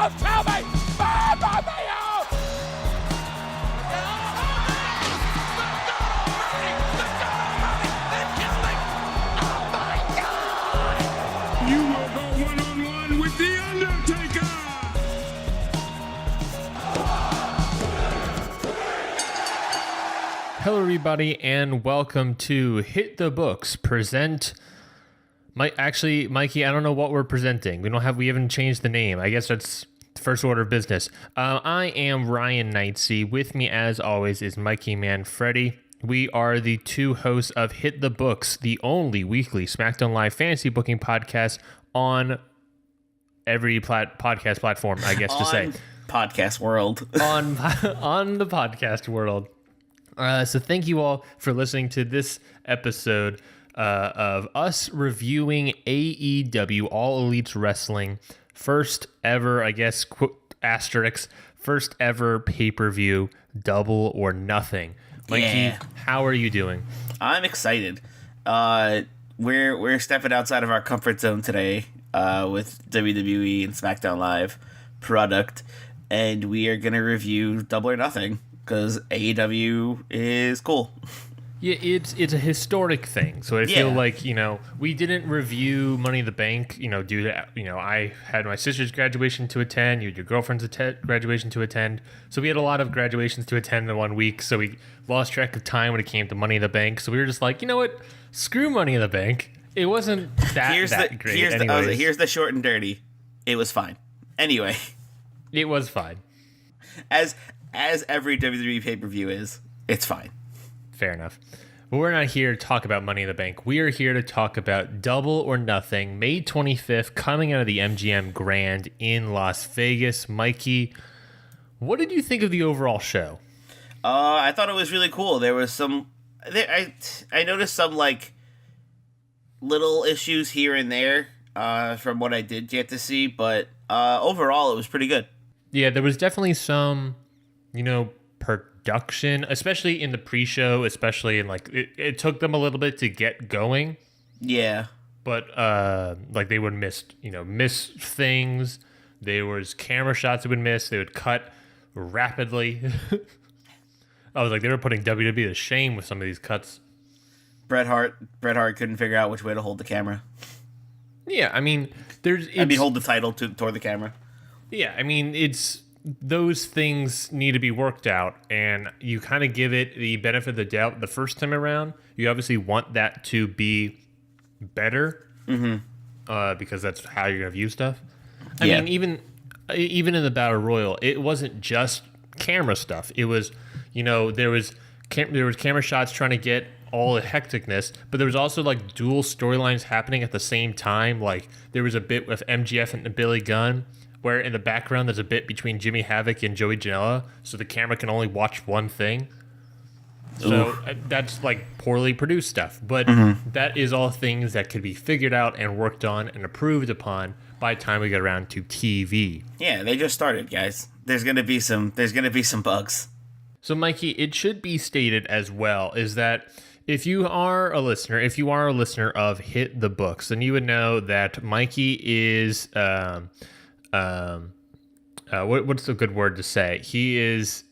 else tell me? Both of you! You will go one-on-one with The Undertaker! Hello, everybody, and welcome to Hit the Books. Mikey, I don't know what we're presenting. We haven't changed the name. I guess that's first order of business. I am Ryan Knightsey. With me, as always, is Mikey Manfredi. We are the two hosts of Hit the Books, the only weekly SmackDown Live fantasy booking podcast on every podcast platform, I guess to say. Podcast world. on the podcast world. So thank you all for listening to this episode of us reviewing AEW, All Elite Wrestling, first ever, I guess, asterisk, first ever pay-per-view, Double or Nothing. Mikey, How are you doing? I'm excited. We're stepping outside of our comfort zone today with WWE and SmackDown Live product, and we are going to review Double or Nothing because AEW is cool. Yeah, it's a historic thing. So I feel like, we didn't review Money in the Bank, due to, I had my sister's graduation to attend, you had your girlfriend's graduation to attend. So we had a lot of graduations to attend in 1 week. So we lost track of time when it came to Money in the Bank. So we were just like, you know what? Screw Money in the Bank. It wasn't that great. Here's the short and dirty. It was fine. Anyway. It was fine. As every WWE pay-per-view is, it's fine. Fair enough. But we're not here to talk about Money in the Bank. We are here to talk about Double or Nothing, May 25th, coming out of the MGM Grand in Las Vegas. Mikey, what did you think of the overall show? I thought it was really cool. There was I noticed some, little issues here and there from what I did get to see, but overall it was pretty good. Yeah, there was definitely some, production, especially in the pre-show, especially in it took them a little bit to get going. Yeah. But they would miss things. There was camera shots that would miss. They would cut rapidly. I was like, they were putting WWE to shame with some of these cuts. Bret Hart couldn't figure out which way to hold the camera. Yeah, I mean, hold the title toward the camera. Yeah, I mean, those things need to be worked out, and you kind of give it the benefit of the doubt the first time around. You obviously want that to be better, because that's how you're gonna view stuff. I mean, even in the Battle Royal, it wasn't just camera stuff. It was, there was camera shots trying to get all the hecticness, but there was also dual storylines happening at the same time. There was a bit with MGF and Billy Gunn, where in the background there's a bit between Jimmy Havoc and Joey Janela, so the camera can only watch one thing. So that's poorly produced stuff. But that is all things that could be figured out and worked on and improved upon by the time we get around to TV. Yeah, they just started, guys. There's gonna be some bugs. So Mikey, it should be stated as well is that if you are a listener of Hit the Books, then you would know that Mikey is what's a good word to say? He is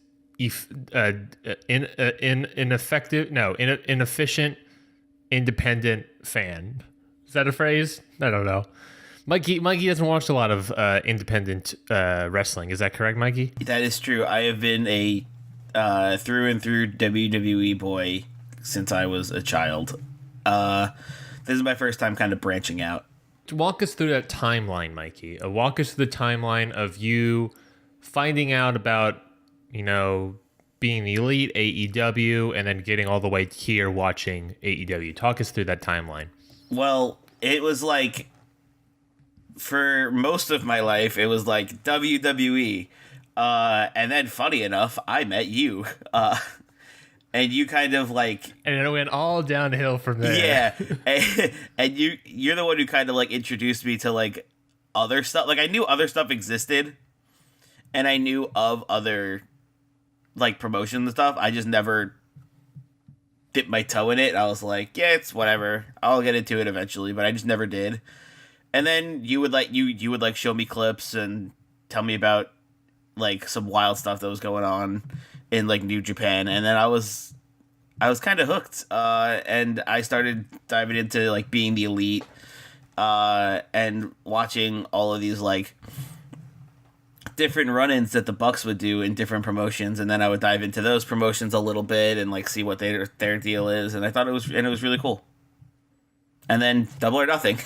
inefficient, independent fan. Is that a phrase? I don't know. Mikey hasn't watched a lot of independent wrestling. Is that correct, Mikey? That is true. I have been a through and through WWE boy since I was a child. This is my first time kind of branching out. Walk us through that timeline, Mikey. Walk us through the timeline of you finding out about, being the Elite, AEW, and then getting all the way here watching AEW. Talk us through that timeline. Well, it was for most of my life, it was WWE. And then, funny enough, I met you. And you kind of and it went all downhill from there. Yeah, and you're the one who kind of introduced me to other stuff. I knew other stuff existed, and I knew of other promotions and stuff. I just never dipped my toe in it. I was like, yeah, it's whatever. I'll get into it eventually, but I just never did. And then you would you would show me clips and tell me about like some wild stuff that was going on in like New Japan, and then I was kind of hooked, and I started diving into like Being the Elite, and watching all of these like different run-ins that the Bucks would do in different promotions, and then I would dive into those promotions a little bit and like see what their deal is, and I thought it was really cool. And then Double or Nothing.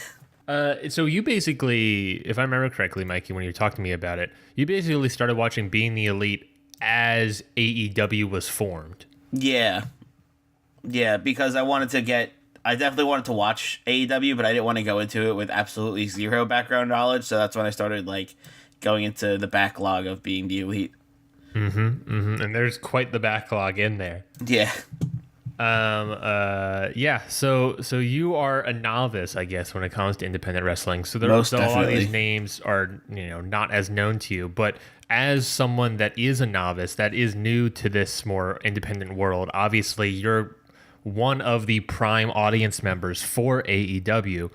So you basically, if I remember correctly, Mikey, when you talked to me about it, you basically started watching Being the Elite as AEW was formed. Yeah, because I definitely wanted to watch AEW, but I didn't want to go into it with absolutely zero background knowledge, so that's when I started like going into the backlog of Being the Elite. And there's quite the backlog in there. Yeah. So you are a novice, I guess, when it comes to independent wrestling. So a lot of these names are, not as known to you, but as someone that is a novice, that is new to this more independent world, obviously you're one of the prime audience members for AEW.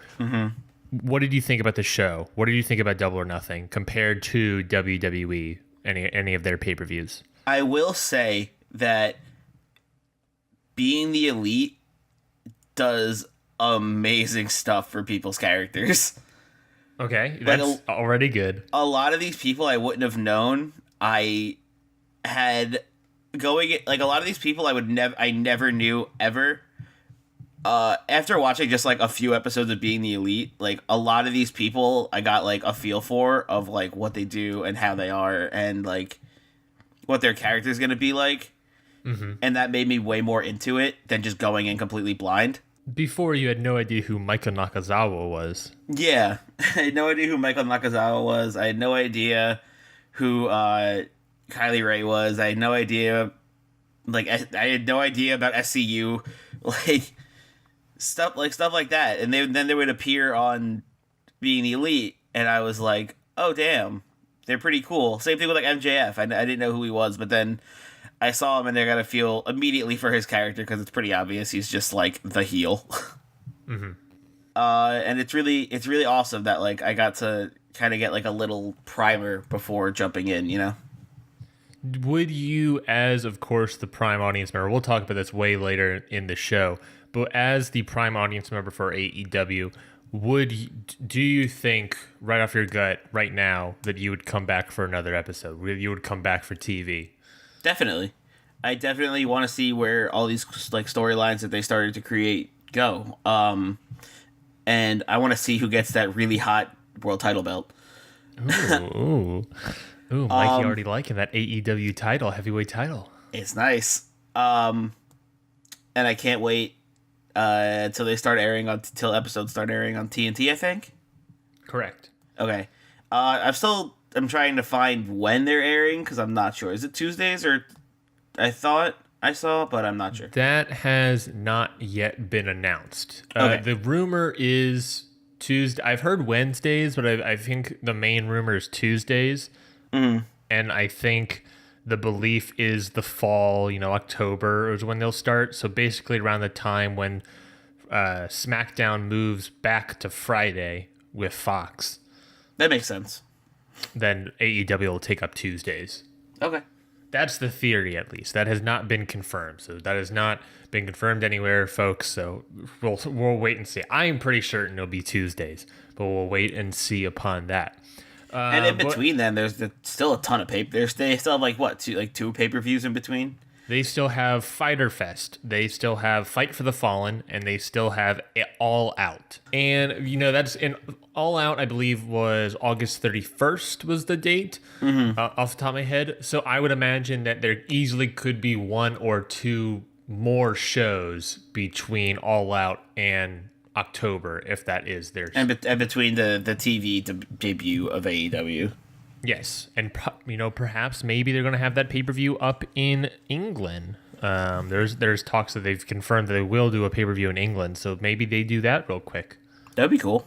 What did you think about the show? What did you think about Double or Nothing compared to WWE, any of their pay-per-views? I will say that Being the Elite does amazing stuff for people's characters. Okay, that's already good. A lot of these people I wouldn't have known. A lot of these people I never knew ever. After watching just like a few episodes of Being the Elite, like a lot of these people I got like a feel for of like what they do and how they are and like what their character is gonna be like. And that made me way more into it than just going in completely blind. Before, you had no idea who Michael Nakazawa was. Yeah, I had no idea who Michael Nakazawa was. I had no idea who Kylie Ray was. I had no idea, I had no idea about SCU, stuff like that. And then they would appear on Being the Elite, and I was like, oh damn, they're pretty cool. Same thing with like MJF. I didn't know who he was, but then I saw him, and I got to feel immediately for his character because it's pretty obvious he's just like the heel. And it's really awesome that like I got to kind of get like a little primer before jumping in. Would you, as of course the prime audience member, we'll talk about this way later in the show, but as the prime audience member for AEW, do you think right off your gut right now that you would come back for another episode? You would come back for TV? Definitely. I definitely want to see where all these like storylines that they started to create go. And I want to see who gets that really hot world title belt. Ooh, Mikey already liking that AEW title, heavyweight title. It's nice. And I can't wait until episodes start airing on TNT, I think. Correct. Okay. I'm trying to find when they're airing because I'm not sure. Is it Tuesdays or I thought I saw, but I'm not sure. That has not yet been announced. Okay. The rumor is Tuesday. I've heard Wednesdays, but I think the main rumor is Tuesdays. And I think the belief is the fall, October is when they'll start. So basically around the time when SmackDown moves back to Friday with Fox. That makes sense. Then AEW will take up Tuesdays. Okay. That's the theory, at least. That has not been confirmed. So that has not been confirmed anywhere, folks. So we'll wait and see. I am pretty certain it'll be Tuesdays, but we'll wait and see upon that. And in between, then there's still a ton of paper. They still have two pay-per-views in between. They still have Fyter Fest. They still have Fight for the Fallen, and they still have All Out. And that's in All Out. I believe was August 31st was the date, off the top of my head. So I would imagine that there easily could be one or two more shows between All Out and October, if that is their and between the TV debut of AEW. Yes, and perhaps maybe they're going to have that pay-per-view up in England. There's talks that they've confirmed that they will do a pay-per-view in England, so maybe they do that real quick. That'd be cool.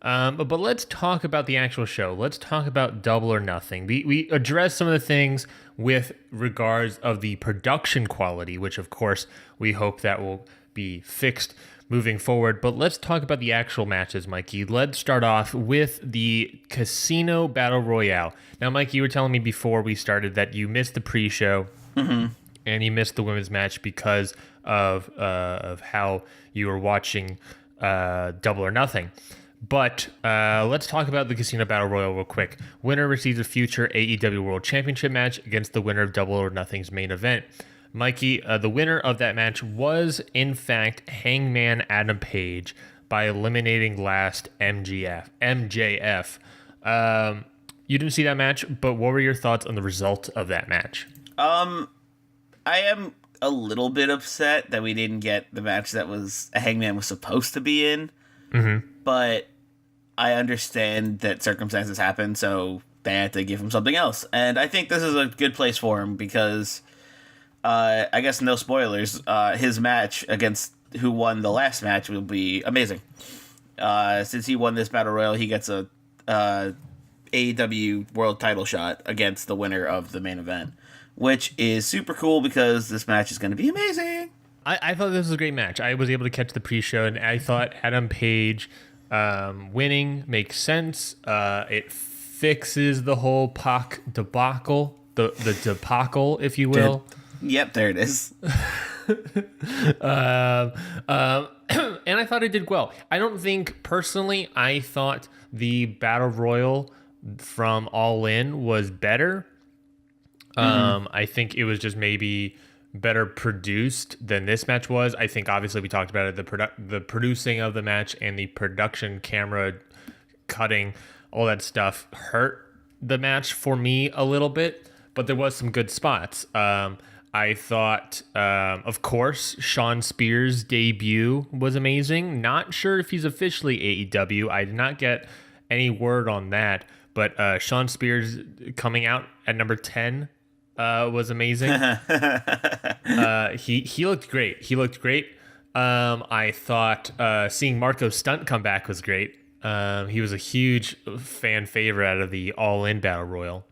But let's talk about the actual show. Let's talk about Double or Nothing. We addressed some of the things with regards of the production quality, which of course we hope that will be fixed moving forward. But let's talk about the actual matches, Mikey. Let's start off with the Casino Battle Royale. Now, Mikey, you were telling me before we started that you missed the pre-show and you missed the women's match because of how you were watching Double or Nothing. But let's talk about the Casino Battle Royal real quick. Winner receives a future AEW World Championship match against the winner of Double or Nothing's main event. Mikey, the winner of that match was, in fact, Hangman Adam Page by eliminating last MJF. You didn't see that match, but what were your thoughts on the result of that match? I am a little bit upset that we didn't get the match that Hangman was supposed to be in. But I understand that circumstances happen, so they had to give him something else. And I think this is a good place for him because, I guess no spoilers, his match against who won the last match will be amazing. Since he won this Battle Royal, he gets a AEW World title shot against the winner of the main event, which is super cool because this match is going to be amazing. I thought this was a great match. I was able to catch the pre-show, and I thought Adam Page winning makes sense. It fixes the whole Pac debacle, the debacle, if you will. Yep, there it is. And I thought it did well. I don't think, personally, I thought the Battle Royal from All In was better. I think it was just maybe better produced than this match was. I think obviously we talked about it, the producing of the match and the production, camera cutting, all that stuff hurt the match for me a little bit, but there was some good spots. I thought, of course, Shawn Spears' debut was amazing. Not sure if he's officially AEW. I did not get any word on that, but Shawn Spears coming out at number 10 was amazing. He looked great. I thought seeing Marco Stunt come back was great. He was a huge fan favorite out of the All In Battle Royal.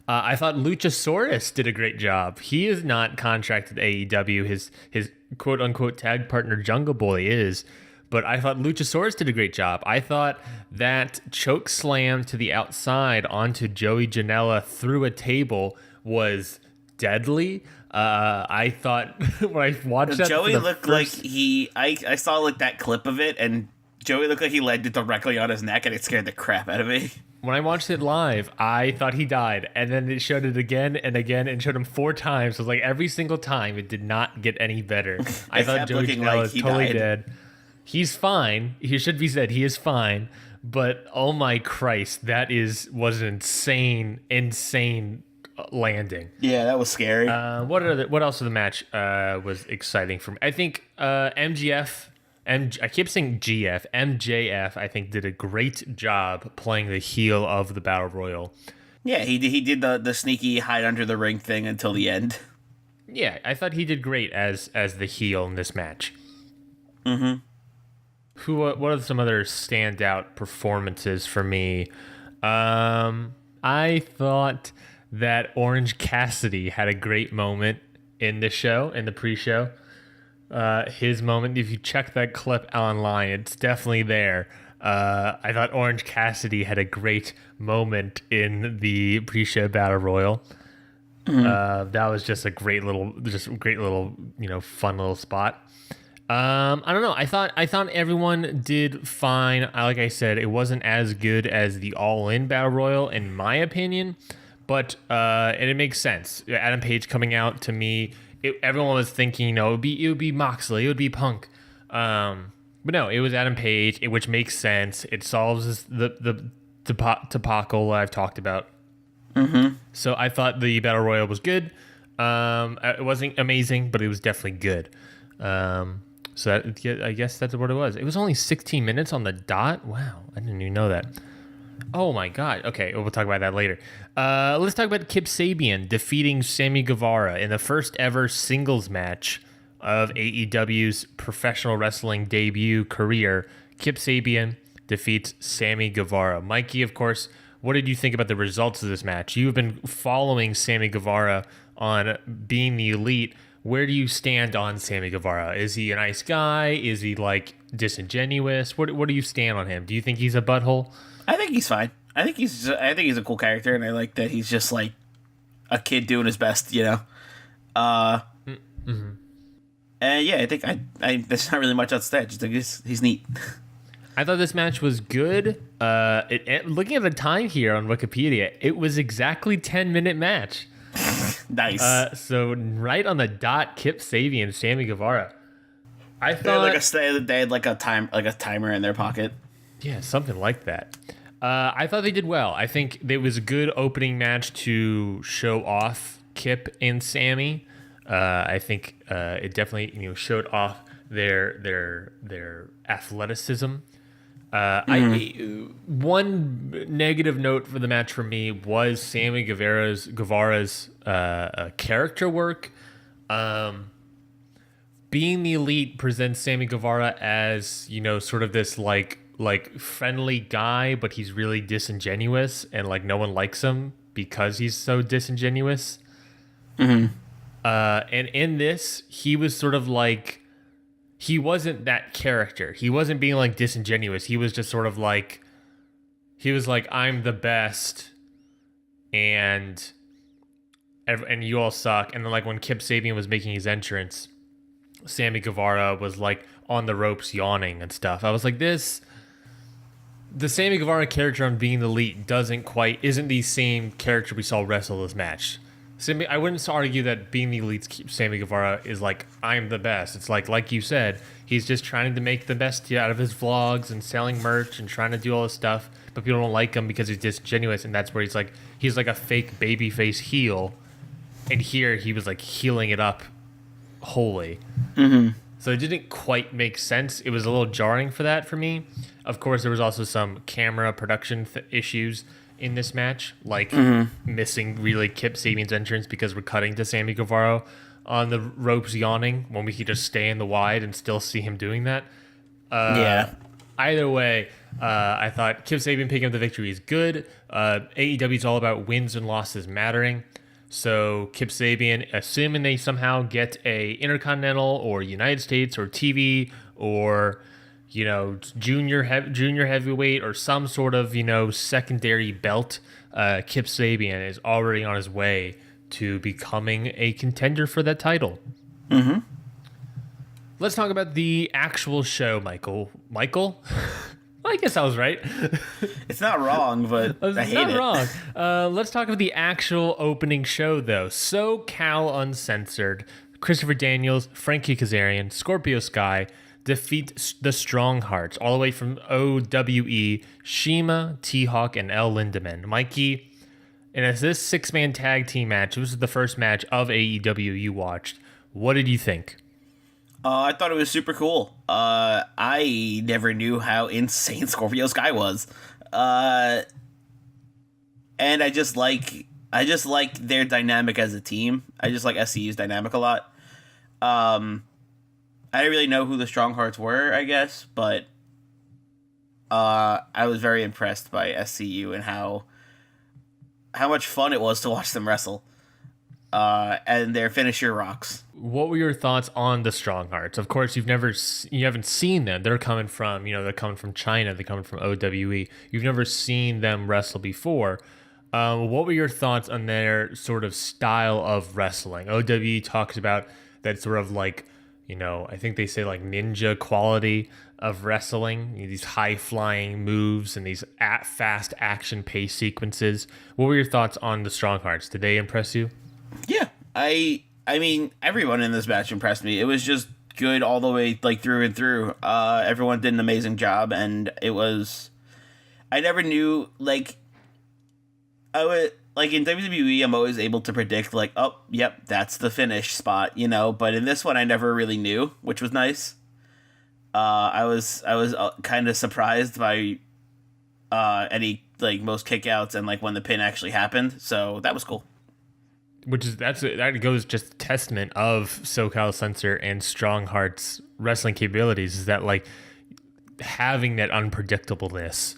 I thought Luchasaurus did a great job. He is not contracted to AEW. His quote unquote tag partner Jungle Boy is. But I thought Luchasaurus did a great job. I thought that choke slam to the outside onto Joey Janela through a table was deadly. I thought when I watched that, Joey looked like I saw like that clip of it, and Joey looked like he landed directly on his neck, and it scared the crap out of me. When I watched it live, I thought he died, and then it showed it again and again, and showed him 4 times. So it was like every single time, it did not get any better. I thought Joey Janela was totally dead. He's fine. He should be said. He is fine. But oh my Christ, that was an insane landing. Yeah, that was scary. What else of the match was exciting for me? I think MJF. I keep saying GF. MJF, I think, did a great job playing the heel of the Battle Royal. Yeah, he did the sneaky hide under the ring thing until the end. Yeah, I thought he did great as the heel in this match. What are some other standout performances for me? I thought that Orange Cassidy had a great moment in the pre-show. His moment, if you check that clip online, it's definitely there. I thought Orange Cassidy had a great moment in the pre-show Battle Royal. That was just a great little, fun little spot. I don't know. I thought everyone did fine. Like I said, it wasn't as good as the All In Battle Royal, in my opinion, but and it makes sense. Adam Page coming out, to me, everyone was thinking, it would be Moxley, it would be Punk, but no, it was Adam Page, which makes sense. It solves the debacle I've talked about. So I thought the Battle Royal was good. It wasn't amazing, but it was definitely good. So I guess that's what it was. It was only 16 minutes on the dot. Wow, I didn't even know that. Oh my God. Okay, we'll talk about that later. Let's talk about Kip Sabian defeating Sammy Guevara in the first ever singles match of AEW's professional wrestling debut career. Kip Sabian defeats Sammy Guevara. Mikey, of course, what did you think about the results of this match? You've been following Sammy Guevara on Being the Elite. where do you stand on Sammy Guevara? Is he a nice guy? Is he like disingenuous? What do you stand on him? Do you think he's a butthole? I think he's fine. I think he's a cool character, and I like that he's just like a kid doing his best, you know. And yeah, I think I there's not really much else to say. Just think he's neat. I thought this match was good. Looking at the time here on Wikipedia, it was exactly 10-minute match. Nice. So right on the dot, Kip Sabian, Sammy Guevara. I thought they had like a timer in their pocket. Yeah, something like that. I thought they did well. I think it was a good opening match to show off Kip and Sammy. I think it definitely showed off their athleticism. One negative note for the match for me was Sammy Guevara's character work. Being the Elite presents Sammy Guevara as sort of this like friendly guy, but he's really disingenuous, and like no one likes him because he's so disingenuous. And in this, he was sort of like, he wasn't that character. He wasn't being like disingenuous. He was just sort of like, I'm the best, and you all suck. And then like when Kip Sabian was making his entrance, Sammy Guevara was like on the ropes yawning and stuff. I was like, the Sammy Guevara character on Being the Elite isn't the same character we saw wrestle this match. I wouldn't argue that Being the Elite's Sammy Guevara is like, I'm the best. It's like you said, he's just trying to make the best out of his vlogs and selling merch and trying to do all this stuff, but people don't like him because he's disingenuous, and that's where he's like a fake babyface heel, and here he was like healing it up wholly. So it didn't quite make sense. It was a little jarring for me. Of course, there was also some camera production issues in this match, like missing really Kip Sabian's entrance because we're cutting to Sammy Guevara on the ropes yawning when we could just stay in the wide and still see him doing that. Either way, I thought Kip Sabian picking up the victory is good. AEW is all about wins and losses mattering. So Kip Sabian, assuming they somehow get a Intercontinental or United States or TV or junior heavyweight or some sort of secondary belt, Kip Sabian is already on his way to becoming a contender for that title. Let's talk about the actual show, Michael. Well, I guess I was right. It's not wrong, but I hate it. Not wrong. Let's talk about the actual opening show, though. SoCal Uncensored. Christopher Daniels, Frankie Kazarian, Scorpio Sky defeat the Strong Hearts, all the way from OWE, Shima, T-Hawk, and El Lindaman. Mikey, and as this six-man tag team match, this was the first match of AEW you watched. What did you think? I thought it was super cool. I never knew how insane Scorpio Sky was. And I just like their dynamic as a team. I just like SCU's dynamic a lot. I didn't really know who the Strong Hearts were, I guess, but I was very impressed by SCU and how much fun it was to watch them wrestle. And their finisher rocks. What were your thoughts on the Strong Hearts? Of course, you haven't seen them. They're coming from China. They're coming from OWE. You've never seen them wrestle before. What were your thoughts on their sort of style of wrestling? OWE talks about that sort of like, I think they say like ninja quality of wrestling, these high flying moves and these fast action pace sequences. What were your thoughts on the Strong Hearts? Did they impress you? Yeah, I mean, everyone in this match impressed me. It was just good all the way, like, through and through. Everyone did an amazing job, and it was... I never knew, like... I would... Like, in WWE, I'm always able to predict, like, oh, yep, that's the finish spot, But in this one, I never really knew, which was nice. I was kind of surprised by any, like, most kickouts and, like, when the pin actually happened, so that was cool. That goes just a testament of SoCal Censor and Strong Heart's wrestling capabilities, is that like having that unpredictableness,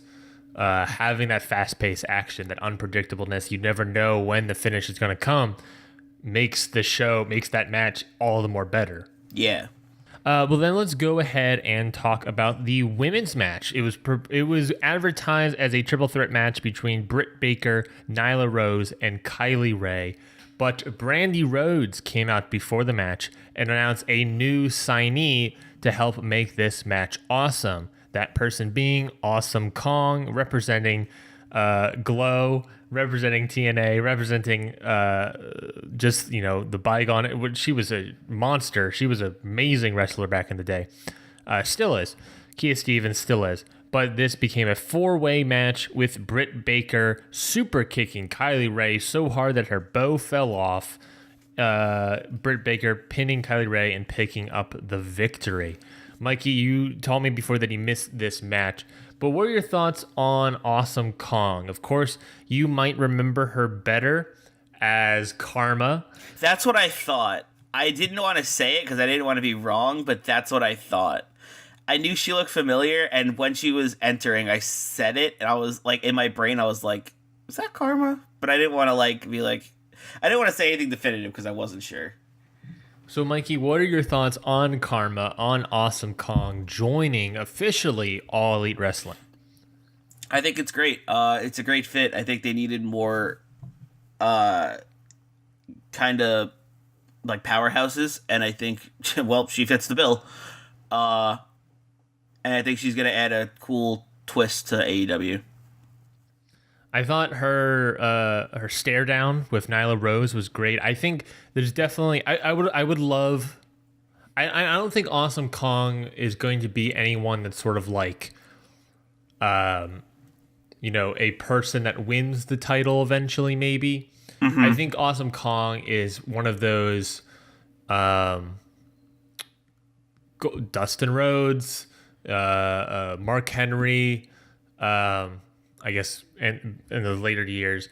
having that fast-paced action, that unpredictableness. You never know when the finish is going to come. makes that match all the more better. Yeah. Well, then let's go ahead and talk about the women's match. It was advertised as a triple threat match between Britt Baker, Nyla Rose, and Kylie Rae. But Brandy Rhodes came out before the match and announced a new signee to help make this match awesome. That person being Awesome Kong, representing Glow, representing TNA, representing the bygone. She was a monster. She was an amazing wrestler back in the day. Still is. Kia Stevens still is. But this became a 4-way match with Britt Baker super kicking Kylie Rae so hard that her bow fell off. Britt Baker pinning Kylie Rae and picking up the victory. Mikey, you told me before that he missed this match, but what are your thoughts on Awesome Kong? Of course, you might remember her better as Karma. That's what I thought. I didn't want to say it because I didn't want to be wrong, but that's what I thought. I knew she looked familiar, and when she was entering, I said it, and I was like, in my brain, I was like, is that Karma? But I didn't want to I didn't want to say anything definitive because I wasn't sure. So, Mikey, what are your thoughts on Karma, on Awesome Kong joining officially All Elite Wrestling? I think it's great. It's a great fit. I think they needed more kind of like powerhouses, and I think, well, she fits the bill. And I think she's going to add a cool twist to AEW. I thought her stare down with Nyla Rose was great. I think there's definitely I would love. I don't think Awesome Kong is going to be anyone that's sort of like, a person that wins the title eventually. Maybe I think Awesome Kong is one of those, Dustin Rhodes, Mark Henry. I guess in the later years,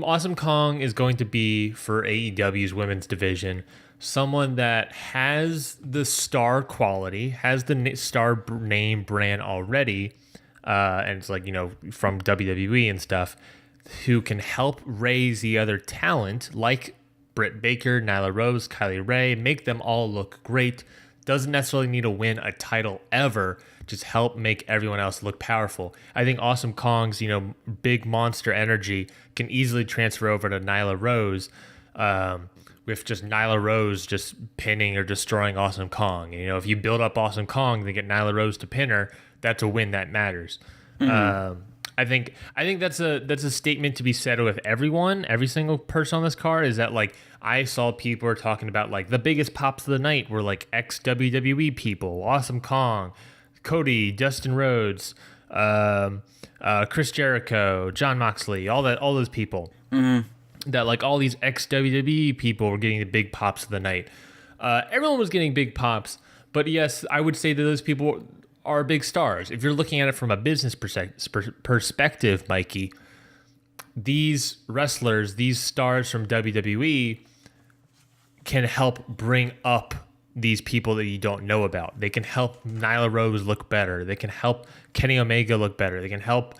Awesome Kong is going to be for AEW's women's division someone that has the star quality, has the star name brand already, and it's like, from WWE and stuff, who can help raise the other talent like Britt Baker, Nyla Rose, Kylie Rae, make them all look great. Doesn't necessarily need to win a title ever, just help make everyone else look powerful. I think Awesome Kong's, big monster energy can easily transfer over to Nyla Rose, with just Nyla Rose just pinning or destroying Awesome Kong. If you build up Awesome Kong, then get Nyla Rose to pin her, that's a win that matters. I think that's a statement to be said with everyone, every single person on this card, is that, like, I saw people are talking about, like, the biggest pops of the night were like ex-WWE people, Awesome Kong, Cody, Dustin Rhodes, Chris Jericho, John Moxley, all those people. That, like, all these ex-WWE people were getting the big pops of the night. Everyone was getting big pops, but yes, I would say that those people are big stars. If you're looking at it from a business perspective, Mikey, these wrestlers, these stars from WWE can help bring up these people that you don't know about. They can help Nyla Rose look better. They can help Kenny Omega look better. They can help,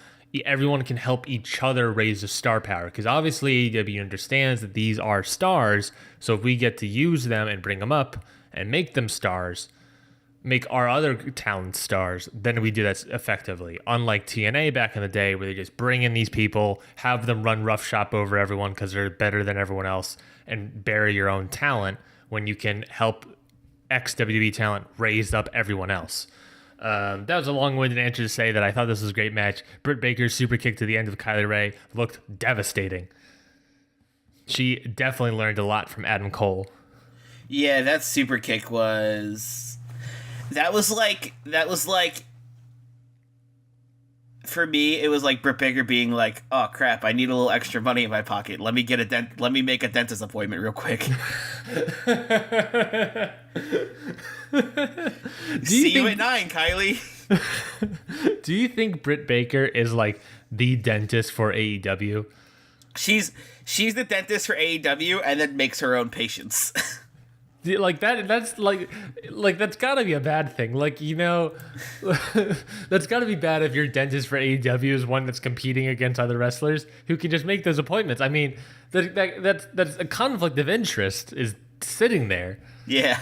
everyone can help each other raise the star power, because obviously AEW understands that these are stars. So if we get to use them and bring them up and make them stars, make our other talent stars, then we do that effectively. Unlike TNA back in the day, where they just bring in these people, have them run roughshod over everyone because they're better than everyone else, and bury your own talent, when you can help ex-WWE talent raise up everyone else. That was a long-winded answer to say that I thought this was a great match. Britt Baker's super kick to the end of Kylie Rae looked devastating. She definitely learned a lot from Adam Cole. Yeah, that super kick was... That was like, for me, it was like Britt Baker being like, oh crap, I need a little extra money in my pocket. Let me make a dentist appointment real quick. See you at 9, Kylie. Do you think Britt Baker is like the dentist for AEW? She's the dentist for AEW and then makes her own patients. Like that's that's gotta be a bad thing. Like, that's gotta be bad if your dentist for AEW is one that's competing against other wrestlers who can just make those appointments. I mean, that's a conflict of interest is sitting there. Yeah.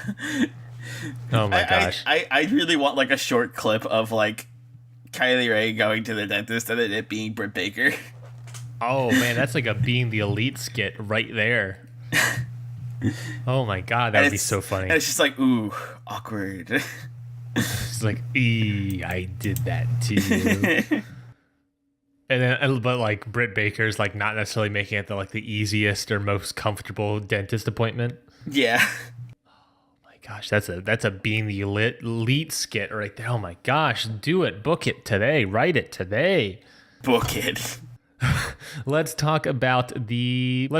Oh my gosh. I really want like a short clip of like Kylie Ray going to the dentist and then it being Britt Baker. Oh man, that's like a Being the Elite skit right there. Oh my god, that would be so funny. And it's just like, ooh, awkward. It's like, I did that to you. And then, but like Britt Baker's like not necessarily making it the easiest or most comfortable dentist appointment. Yeah. Oh my gosh, that's a Being the Elite skit right there. Oh my gosh, do it, book it today, write it today, book it. Let's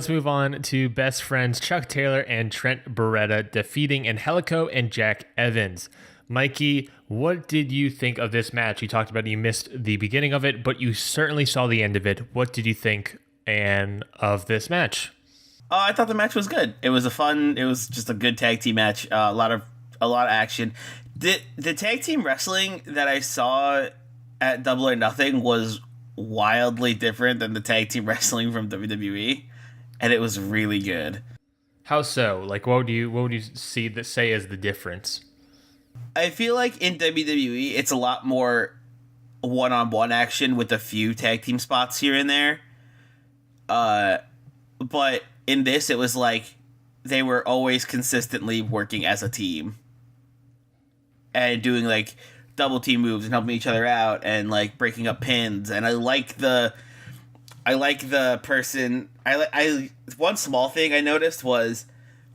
move on to best friends Chuck Taylor and Trent Beretta defeating Angelico and Jack Evans. Mikey, what did you think of this match? You talked about you missed the beginning of it, but you certainly saw the end of it. What did you think of this match? I thought the match was good. It was just a good tag team match. A lot of action. The tag team wrestling that I saw at Double or Nothing was wildly different than the tag team wrestling from WWE, and it was really good. How so? Like, what would you say as the difference? I feel like in WWE it's a lot more one-on-one action with a few tag team spots here and there. But in this it was like they were always consistently working as a team and doing like double team moves and helping each other out and like breaking up pins. And I like the person. One small thing I noticed was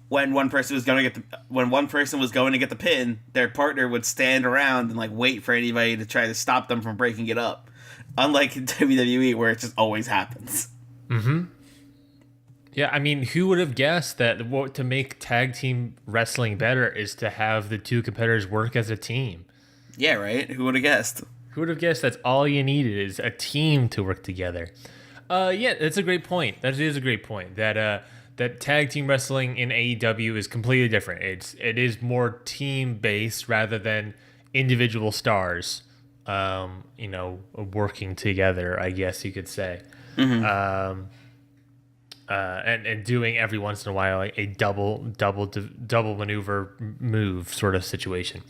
when one person was going to get the pin, their partner would stand around and like wait for anybody to try to stop them from breaking it up. Unlike in WWE where it just always happens. Mm-hmm. Yeah, I mean, who would have guessed that to make tag team wrestling better is to have the two competitors work as a team? Yeah, right? Who would have guessed? Who would have guessed that's all you needed is a team to work together? Yeah, that's a great point. That is a great point. That tag team wrestling in AEW is completely different. It is more team based rather than individual stars, working together, I guess you could say. Mm-hmm. And doing every once in a while like a double maneuver move sort of situation.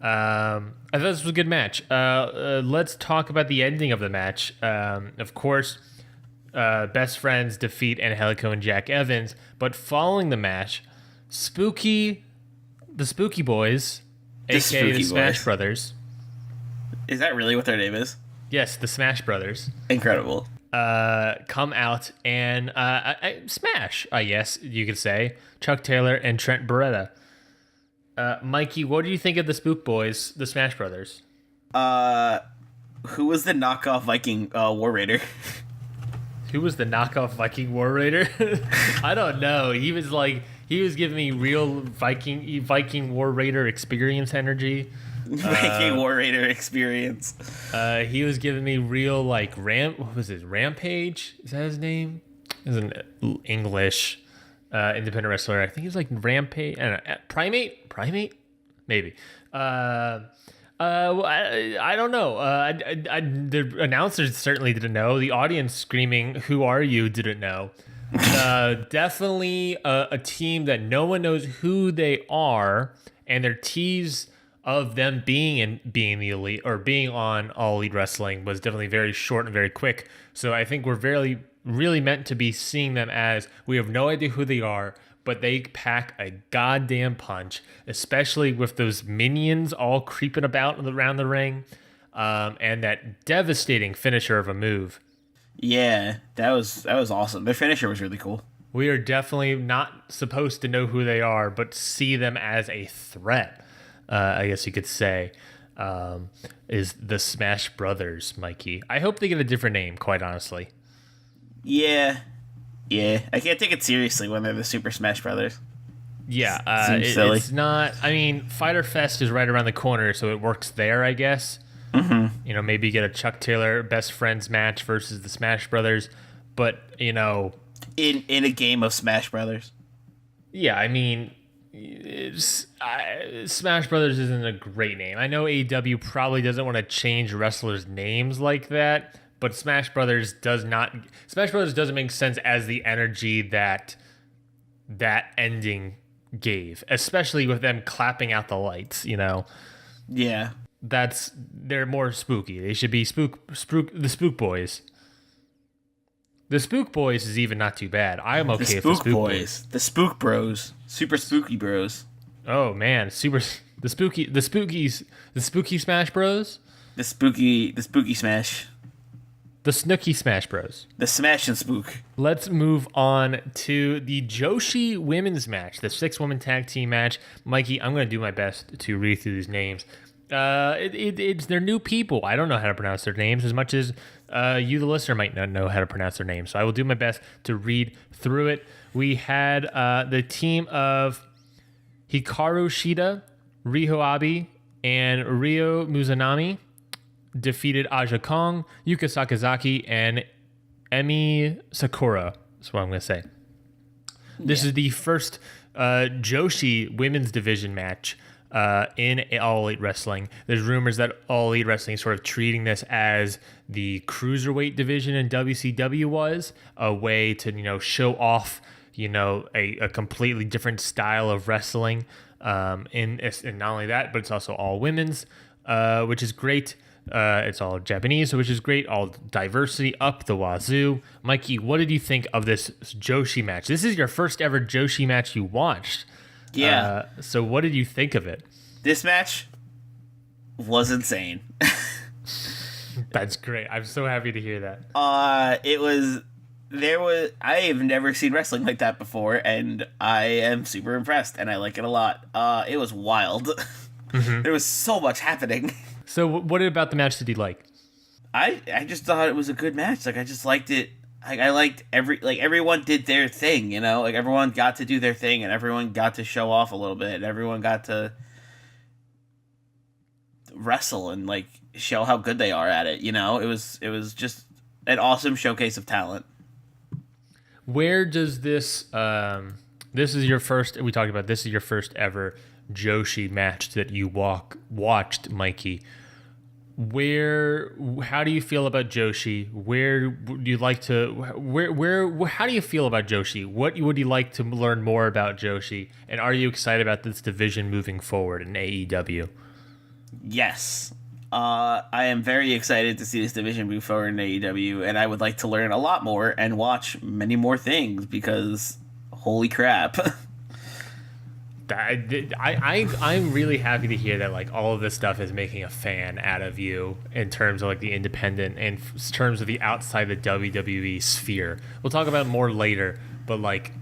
I thought this was a good match. Let's talk about the ending of the match. Of course, best friends defeat Angelico and Jack Evans, but following the match, the Spooky Boys, aka the Smash Brothers. Is that really what their name is? Yes, the Smash Brothers. Incredible. Come out and smash, I guess you could say, Chuck Taylor and Trent Beretta. Mikey, what do you think of the Spook Boys, the Smash Brothers? Who was the knockoff Viking War Raider? Who was the knockoff Viking War Raider? I don't know. He was giving me real Viking War Raider experience energy. Viking War Raider experience. He was giving me real what was it? Rampage? Is that his name? He's an English independent wrestler. I think he was like Rampage. I don't know, Primate, maybe. I don't know. The announcers certainly didn't know. The audience screaming, "Who are you?" didn't know. Definitely a team that no one knows who they are, and their tease of them being the Elite or being on All Elite Wrestling was definitely very short and very quick. So I think we're really meant to be seeing them as we have no idea who they are, but they pack a goddamn punch, especially with those minions all creeping about around the ring, and that devastating finisher of a move. Yeah, that was awesome. Their finisher was really cool. We are definitely not supposed to know who they are, but see them as a threat, I guess you could say, is the Smash Brothers, Mikey. I hope they get a different name, quite honestly. Yeah. I can't take it seriously when they're the Super Smash Brothers. Yeah, silly. It's not. I mean, Fyter Fest is right around the corner, so it works there, I guess. Mm-hmm. Maybe you get a Chuck Taylor best friends match versus the Smash Brothers, but in a game of Smash Brothers. Yeah, I mean, Smash Brothers isn't a great name. I know AEW probably doesn't want to change wrestlers' names like that, but Smash Brothers doesn't make sense as the energy that ending gave, especially with them clapping out the lights, Yeah. They're more spooky. They should be the Spook Boys. The Spook Boys is even not too bad. I am okay with the Spook Boys. The Spook Bros. Super Spooky Bros. Oh man, the Spooky Smash Bros. The Spooky Smash. The Snooky Smash Bros. The Smash and Spook. Let's move on to the Joshi women's match, the 6-woman tag team match. Mikey, I'm going to do my best to read through these names. They're new people. I don't know how to pronounce their names as much as you, the listener, might not know how to pronounce their names. So I will do my best to read through it. We had the team of Hikaru Shida, Riho Abe, and Ryo Mizunami defeated Aja Kong, Yuka Sakazaki, and Emi Sakura. That's what I'm going to say. This is the first Joshi women's division match in All Elite Wrestling. There's rumors that All Elite Wrestling is sort of treating this as the cruiserweight division in WCW was, a way to, show off, a completely different style of wrestling. And not only that, but it's also all women's, which is great. It's all Japanese, which is great. All diversity up the wazoo. Mikey, what did you think of this Joshi match? This is your first ever Joshi match you watched. Yeah. So what did you think of it? This match was insane. That's great. I'm so happy to hear that. I have never seen wrestling like that before, and I am super impressed, and I like it a lot. It was wild. Mm-hmm. There was so much happening. So what about the match did you like? I just thought it was a good match. Like, I just liked it. I liked everyone did their thing, like everyone got to do their thing, and everyone got to show off a little bit, and everyone got to wrestle and like show how good they are at it. It was just an awesome showcase of talent. Where does this this is your first ever Joshi match that you watched, Mikey. How do you feel about Joshi? How do you feel about Joshi? What would you like to learn more about Joshi? And are you excited about this division moving forward in AEW? Yes. I am very excited to see this division move forward in AEW, and I would like to learn a lot more and watch many more things because holy crap. I'm really happy to hear that like all of this stuff is making a fan out of you in terms of like the independent and in terms of the outside the WWE sphere. We'll talk about it more later, but like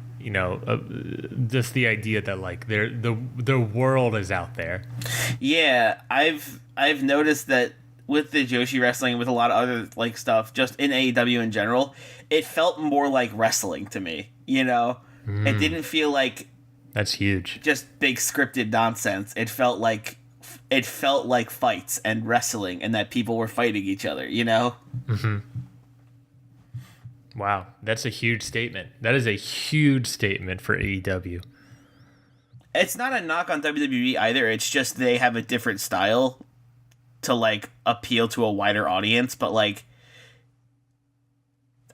just the idea that like the world is out there. Yeah, I've noticed that with the Joshi wrestling, with a lot of other like stuff, just in AEW in general, it felt more like wrestling to me. It didn't feel like. That's huge. Just big scripted nonsense. It felt like fights and wrestling, and that people were fighting each other. Mm-hmm. Wow, that's a huge statement. That is a huge statement for AEW. It's not a knock on WWE either. It's just they have a different style to like appeal to a wider audience. But like,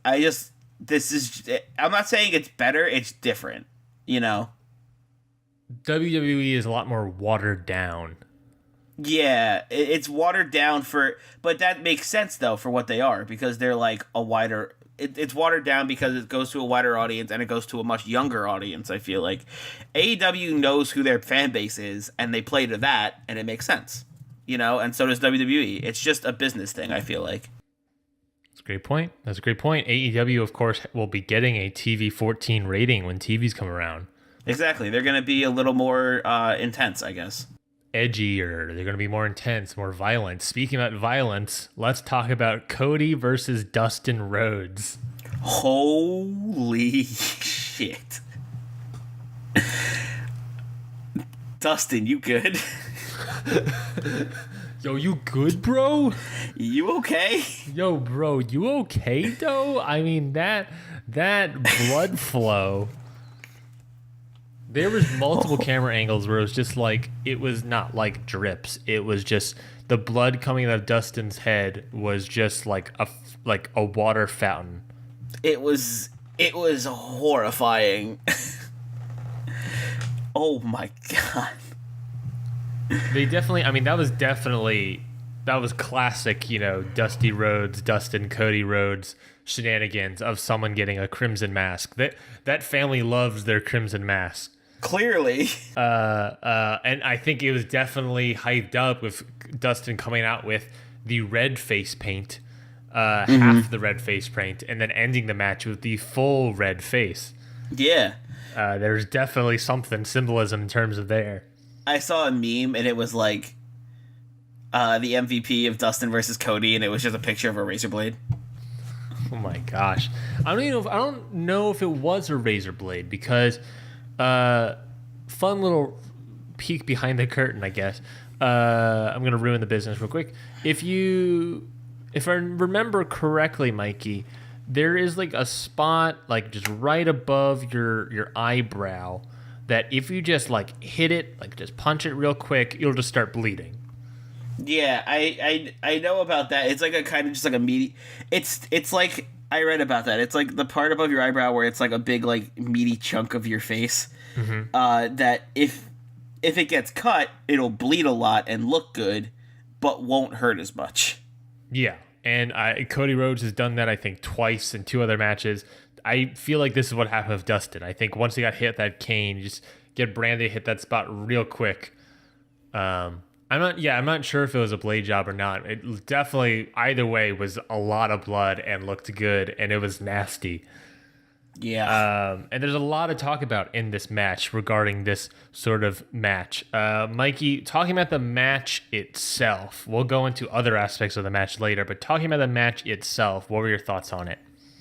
I'm not saying it's better. It's different. WWE is a lot more watered down. Yeah, it's watered down but that makes sense though for what they are, because they're like a wider. It's watered down because it goes to a wider audience and it goes to a much younger audience. I feel like AEW knows who their fan base is and they play to that, and it makes sense, and so does WWE. It's just a business thing. I feel like. That's a great point. AEW, of course, will be getting a TV 14 rating when TVs come around. Exactly. They're going to be a little more intense, I guess. Edgier. They're going to be more intense, more violent. Speaking about violence, let's talk about Cody versus Dustin Rhodes. Holy shit. Dustin, you good? Yo, you good, bro? You okay? Yo, bro, you okay, though? I mean, that blood flow... There was multiple camera angles where it was just like, it was not like drips. It was just the blood coming out of Dustin's head was just like a water fountain. It was horrifying. Oh my god. They definitely, I mean, that was classic, Dusty Rhodes, Dustin, Cody Rhodes shenanigans of someone getting a crimson mask. That family loves their crimson mask. Clearly. And I think it was definitely hyped up with Dustin coming out with the red face paint, half the red face paint, and then ending the match with the full red face. Yeah. There's definitely something symbolism in terms of there. I saw a meme and it was like the MVP of Dustin versus Cody, and it was just a picture of a razor blade. Oh my gosh. I don't know if it was a razor blade because fun little peek behind the curtain, I guess. I'm gonna ruin the business real quick. If I remember correctly, Mikey, there is like a spot like just right above your eyebrow that if you just like hit it, like just punch it real quick, you'll just start bleeding. Yeah, I know about that. It's like a kind of just like a meaty. It's like I read about that. It's like the part above your eyebrow where it's like a big like meaty chunk of your face. Mm-hmm. That if it gets cut, it'll bleed a lot and look good, but won't hurt as much. Yeah, and Cody Rhodes has done that I think twice in 2 other matches. I feel like this is what happened with Dustin. I think once he got hit that cane, you just get Brandy hit that spot real quick. I'm not sure if it was a blade job or not. It definitely, either way, was a lot of blood and looked good, and it was nasty. Yeah. And there's a lot to talk about in this match regarding this sort of match. Mikey, talking about the match itself, we'll go into other aspects of the match later, but talking about the match itself, what were your thoughts on it?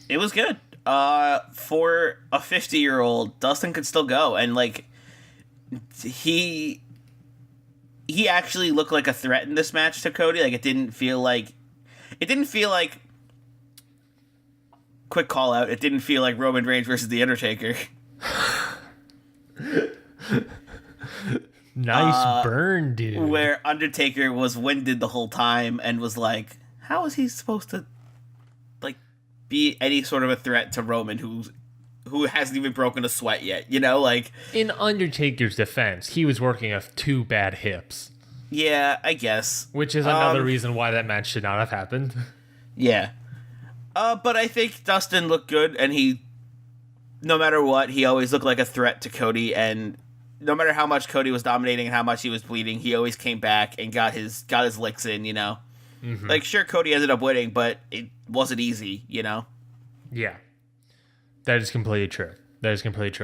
It was good. For a 50-year-old, Dustin could still go, and like he actually looked like a threat in this match to Cody. Like it didn't feel like quick call out. It didn't feel like Roman Reigns versus The Undertaker. Nice burn, dude. Where Undertaker was winded the whole time and was like, how is he supposed to like be any sort of a threat to Roman who hasn't even broken a sweat yet, like in Undertaker's defense, he was working off 2 bad hips. Yeah, I guess. Which is another reason why that match should not have happened. Yeah. But I think Dustin looked good, and no matter what, he always looked like a threat to Cody, and no matter how much Cody was dominating and how much he was bleeding, he always came back and got his licks in, Mm-hmm. Like, sure, Cody ended up winning, but it wasn't easy, Yeah. That is completely true.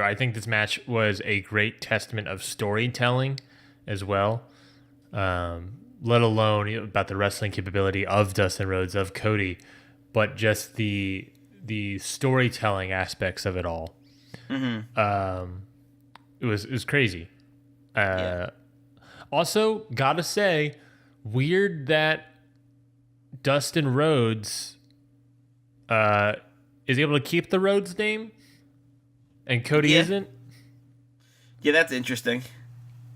I think this match was a great testament of storytelling as well, let alone about the wrestling capability of Dustin Rhodes, of Cody, but just the storytelling aspects of it all. Mm-hmm. It was crazy. Yeah. Also, gotta say, weird that Dustin Rhodes is able to keep the Rhodes name and Cody isn't. Yeah, that's interesting.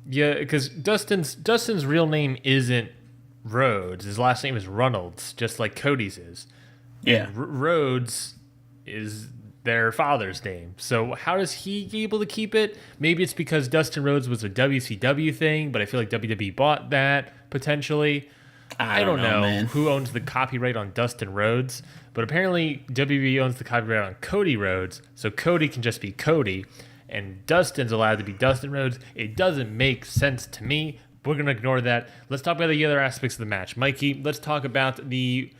Yeah, because Dustin's real name isn't Rhodes. His last name is Runnels, just like Cody's is. Yeah. And Rhodes is their father's name. So how does he be able to keep it? Maybe it's because Dustin Rhodes was a WCW thing, but I feel like WWE bought that potentially. I don't know who owns the copyright on Dustin Rhodes, but apparently WWE owns the copyright on Cody Rhodes, so Cody can just be Cody, and Dustin's allowed to be Dustin Rhodes. It doesn't make sense to me. We're going to ignore that. Let's talk about the other aspects of the match. Mikey, we'll talk about the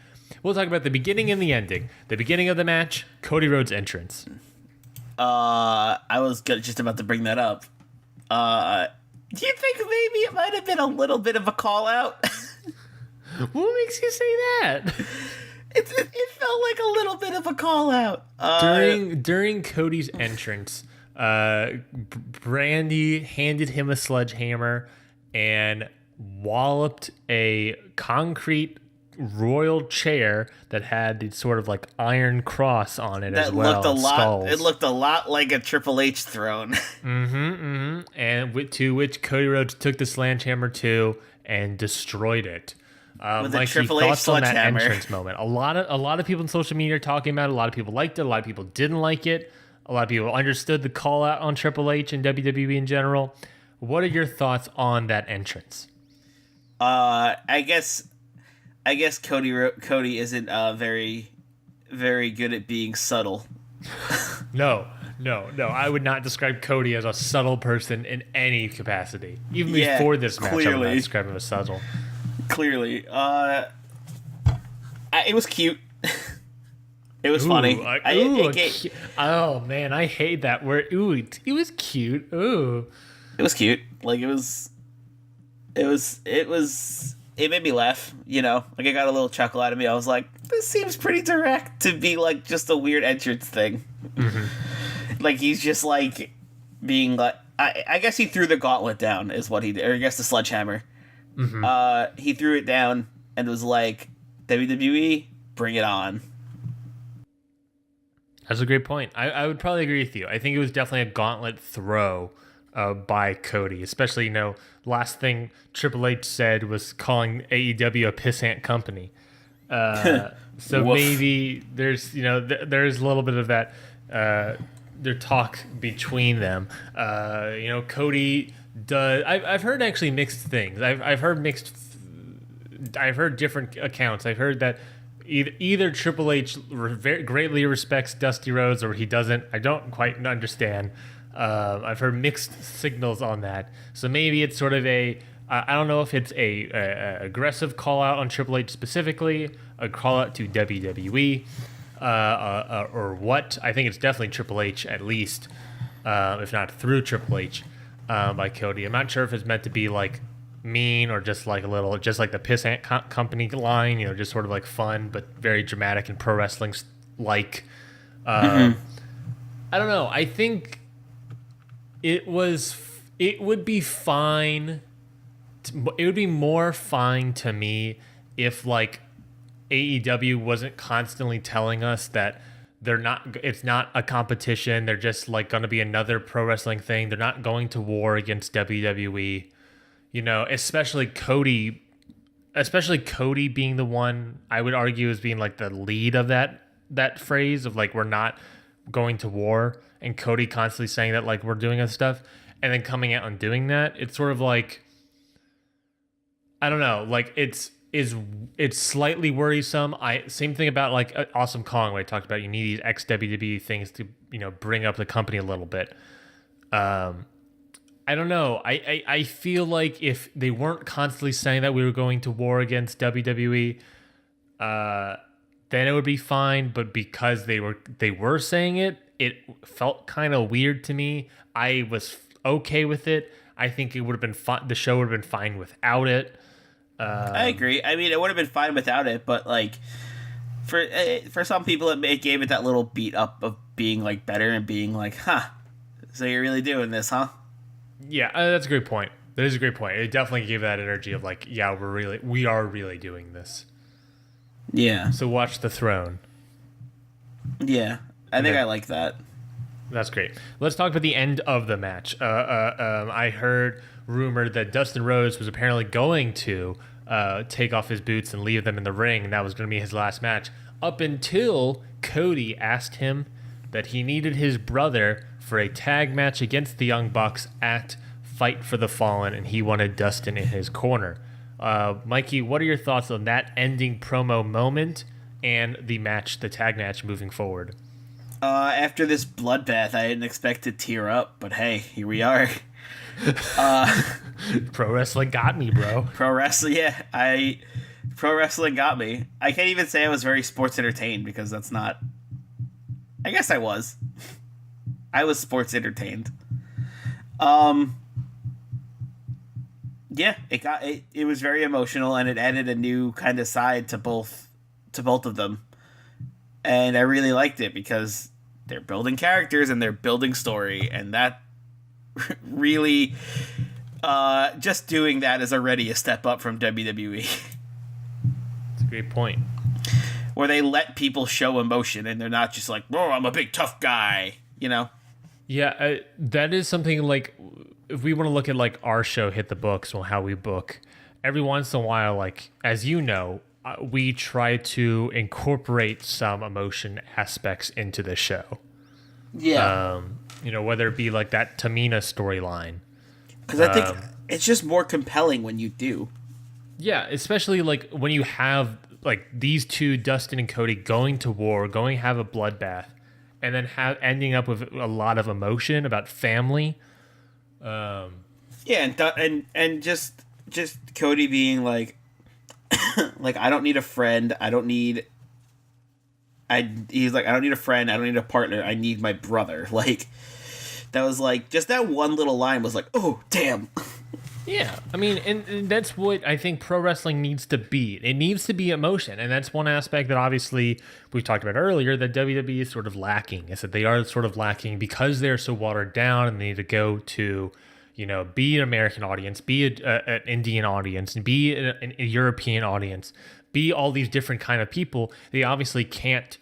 beginning and the ending. The beginning of the match, Cody Rhodes' entrance. I was just about to bring that up. Do you think maybe it might have been a little bit of a call-out? What makes you say that? It felt like a little bit of a call out during Cody's entrance. Brandy handed him a sledgehammer and walloped a concrete royal chair that had the sort of like iron cross on it as well. It looked a lot like a Triple H throne. And to which Cody Rhodes took the sledgehammer to and destroyed it. With Mikey, a Triple H thoughts on that sledgehammer. entrance moment? A lot of people on social media are talking about it. A lot of people liked it. A lot of people didn't like it. A lot of people understood the call out on Triple H and WWE in general. What are your thoughts on that entrance? I guess Cody isn't very, very good at being subtle. No. I would not describe Cody as a subtle person in any capacity. Even before this match, I would not describe him as subtle. Clearly. It was cute. It was funny. Oh, man, I hate that word. Ooh, it was cute. Ooh. It was cute. Like, it made me laugh, you know? Like, it got a little chuckle out of me. I was like, this seems pretty direct to be, like, just a weird entrance thing. Mm-hmm. Like, he's just, like, being, like... I guess he threw the gauntlet down, is what he did. Or I guess the sledgehammer. Mm-hmm. He threw it down and was like, WWE, bring it on. That's a great point. I would probably agree with you. I think it was definitely a gauntlet throw by Cody, especially, last thing Triple H said was calling AEW a pissant company. So maybe there's, there's a little bit of that, their talk between them. Cody does. I've heard actually mixed things. I've heard different accounts. I've heard that either Triple H greatly respects Dusty Rhodes or he doesn't. I don't quite understand. I've heard mixed signals on that. So maybe it's sort of I don't know if it's a aggressive call out on Triple H specifically, a call out to WWE, or what. I think it's definitely Triple H at least, if not through Triple H, by Cody. I'm not sure if it's meant to be like mean or just like a little, just like the pissant company line, just sort of like fun but very dramatic and pro wrestling like. I don't know. I think it would be fine. It would be more fine to me if like AEW wasn't constantly telling us that it's not a competition. They're just like going to be another pro wrestling thing. They're not going to war against WWE. Especially Cody being the one I would argue as being like the lead of that phrase of like, we're not going to war, and Cody constantly saying that like we're doing this stuff and then coming out and doing that. It's sort of like, I don't know, like it's slightly worrisome. Same thing about like Awesome Kong, where I talked about you need these ex-WWE things to, bring up the company a little bit. I don't know. I feel like if they weren't constantly saying that we were going to war against WWE, then it would be fine. But because they were saying it, it felt kind of weird to me. I was okay with it. I think it would have been fine. The show would have been fine without it. I agree. I mean, it would have been fine without it, but like for some people, it gave it that little beat up of being like better and being like, so you're really doing this, huh? Yeah, that's a great point. That is a great point. It definitely gave that energy of like, yeah, we are really doing this. Yeah. So watch the throne. Yeah, I think I like that. That's great. Let's talk about the end of the match. I heard rumored that Dustin Rhodes was apparently going to take off his boots and leave them in the ring, and that was going to be his last match. Up until Cody asked him that he needed his brother for a tag match against the Young Bucks at Fight for the Fallen, and he wanted Dustin in his corner. Mikey, what are your thoughts on that ending promo moment and the tag match moving forward? After this bloodbath, I didn't expect to tear up, but hey, here we are. Pro wrestling got me, bro. Pro wrestling got me. I can't even say I was very sports entertained because that's not. I guess I was. I was sports entertained. Yeah, it was very emotional, and it added a new kind of side to both of them. And I really liked it because they're building characters and they're building story, and that really just doing that is already a step up from WWE. Great point. Where they let people show emotion and they're not just like, "Oh, I'm a big tough guy," you know? Yeah, that is something like if we want to look at like our show, Hit the Books, or how we book. Every once in a while, like as you know, we try to incorporate some emotion aspects into the show. Yeah. Whether it be like that Tamina storyline. Because I think it's just more compelling when you do. Yeah, especially like when you have like these two, Dustin and Cody, going to war, going to have a bloodbath, and then ending up with a lot of emotion about family. Yeah, and just Cody being like, like, I don't need a friend. He's like, I don't need a friend. I don't need a partner. I need my brother. Like, that was like, just that one little line was like, oh, damn. Yeah, I mean, and that's what I think pro wrestling needs to be. It needs to be emotion, and that's one aspect that obviously we talked about earlier that WWE is sort of lacking. Is that they are sort of lacking because they're so watered down, and they need to go to, be an American audience, be an Indian audience, and be a European audience, be all these different kind of people. They obviously can't.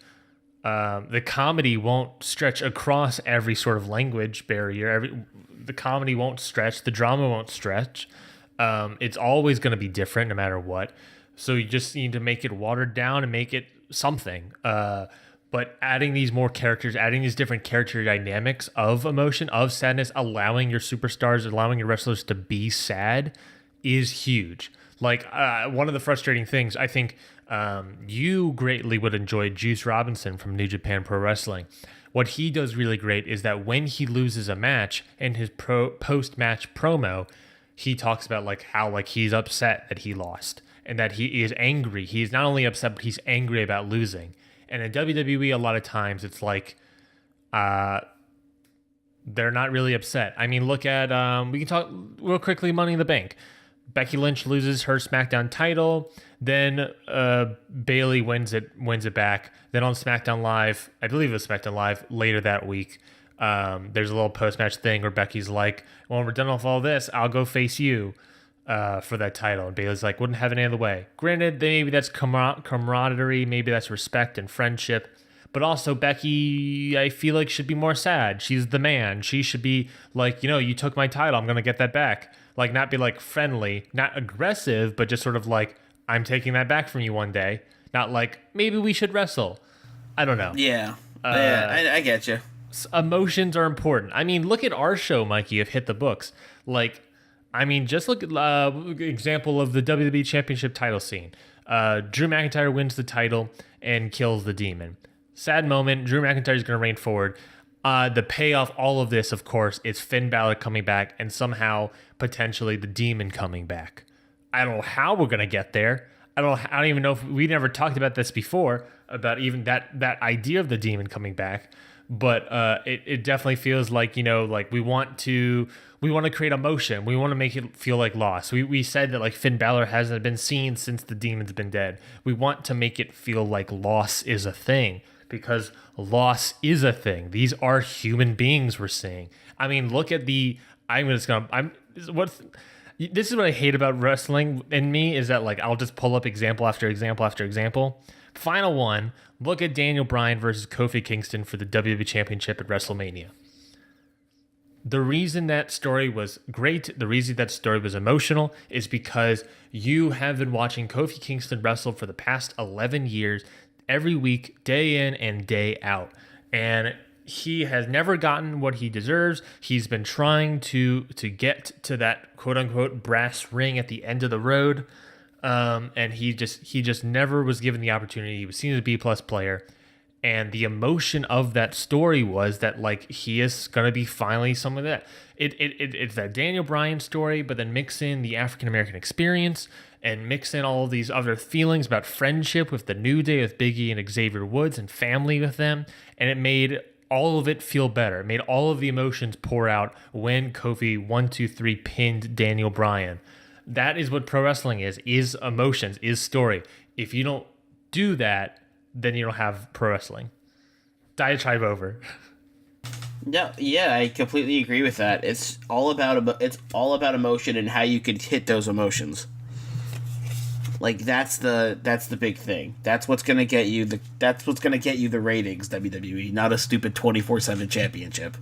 The comedy won't stretch across every sort of language barrier. The comedy won't stretch. The drama won't stretch. It's always going to be different no matter what. So you just need to make it watered down and make it something. But adding these more characters, adding these different character dynamics of emotion, of sadness, allowing your superstars, allowing your wrestlers to be sad is huge. Like one of the frustrating things, I think you greatly would enjoy Juice Robinson from New Japan Pro Wrestling. What he does really great is that when he loses a match in his post-match promo, he talks about like how like he's upset that he lost and that he is angry. He's not only upset, but he's angry about losing. And in WWE, a lot of times it's like they're not really upset. I mean, look at we can talk real quickly. Money in the Bank. Becky Lynch loses her SmackDown title. Then Bayley wins it back. Then on SmackDown Live, I believe it was SmackDown Live later that week, there's a little post-match thing where Becky's like, well, when we're done with all this, I'll go face you for that title. And Bayley's like, wouldn't have it any other way. Granted, maybe that's camaraderie, maybe that's respect and friendship. But also Becky, I feel like, should be more sad. She's the man. She should be like, you took my title. I'm going to get that back. Like, not be like friendly, not aggressive, but just sort of like, I'm taking that back from you one day. Not like, maybe we should wrestle. I don't know. Yeah. I get you. Emotions are important. I mean, look at our show, Mikey, of Hit the Books. Like, I mean, just look at example of the WWE Championship title scene. Drew McIntyre wins the title and kills the Demon. Sad moment. Drew McIntyre is going to reign forward. The payoff, all of this, of course, is Finn Balor coming back and somehow potentially the Demon coming back. I don't know how we're going to get there. I don't even know if we never talked about this before, about even that idea of the Demon coming back. But it definitely feels like, like we want to create emotion. We want to make it feel like loss. We said that like Finn Balor hasn't been seen since the Demon's been dead. We want to make it feel like loss is a thing, because loss is a thing. These are human beings we're seeing. I mean, look at this is what I hate about wrestling in me, is that like I'll just pull up example after example after example. Final one, look at Daniel Bryan versus Kofi Kingston for the WWE Championship at WrestleMania. The reason that story was great, the reason that story was emotional, is because you have been watching Kofi Kingston wrestle for the past 11 years, every week, day in and day out. And he has never gotten what he deserves. He's been trying to get to that quote-unquote brass ring at the end of the road. And he just never was given the opportunity. He was seen as a B-plus player. And the emotion of that story was that like he is gonna be finally some of that. It's that Daniel Bryan story, but then mix in the African American experience and mix in all of these other feelings about friendship with the New Day, with Big E and Xavier Woods, and family with them, and it made all of it feel better. It made all of the emotions pour out when Kofi 1, 2, 3 pinned Daniel Bryan. That is what pro wrestling is emotions, is story. If you don't do that, then you don't have pro wrestling. Diatribe over. Yeah, I completely agree with that. It's all about emotion and how you can hit those emotions. Like that's the big thing. That's what's gonna get you the ratings, WWE, not a stupid 24/7 championship.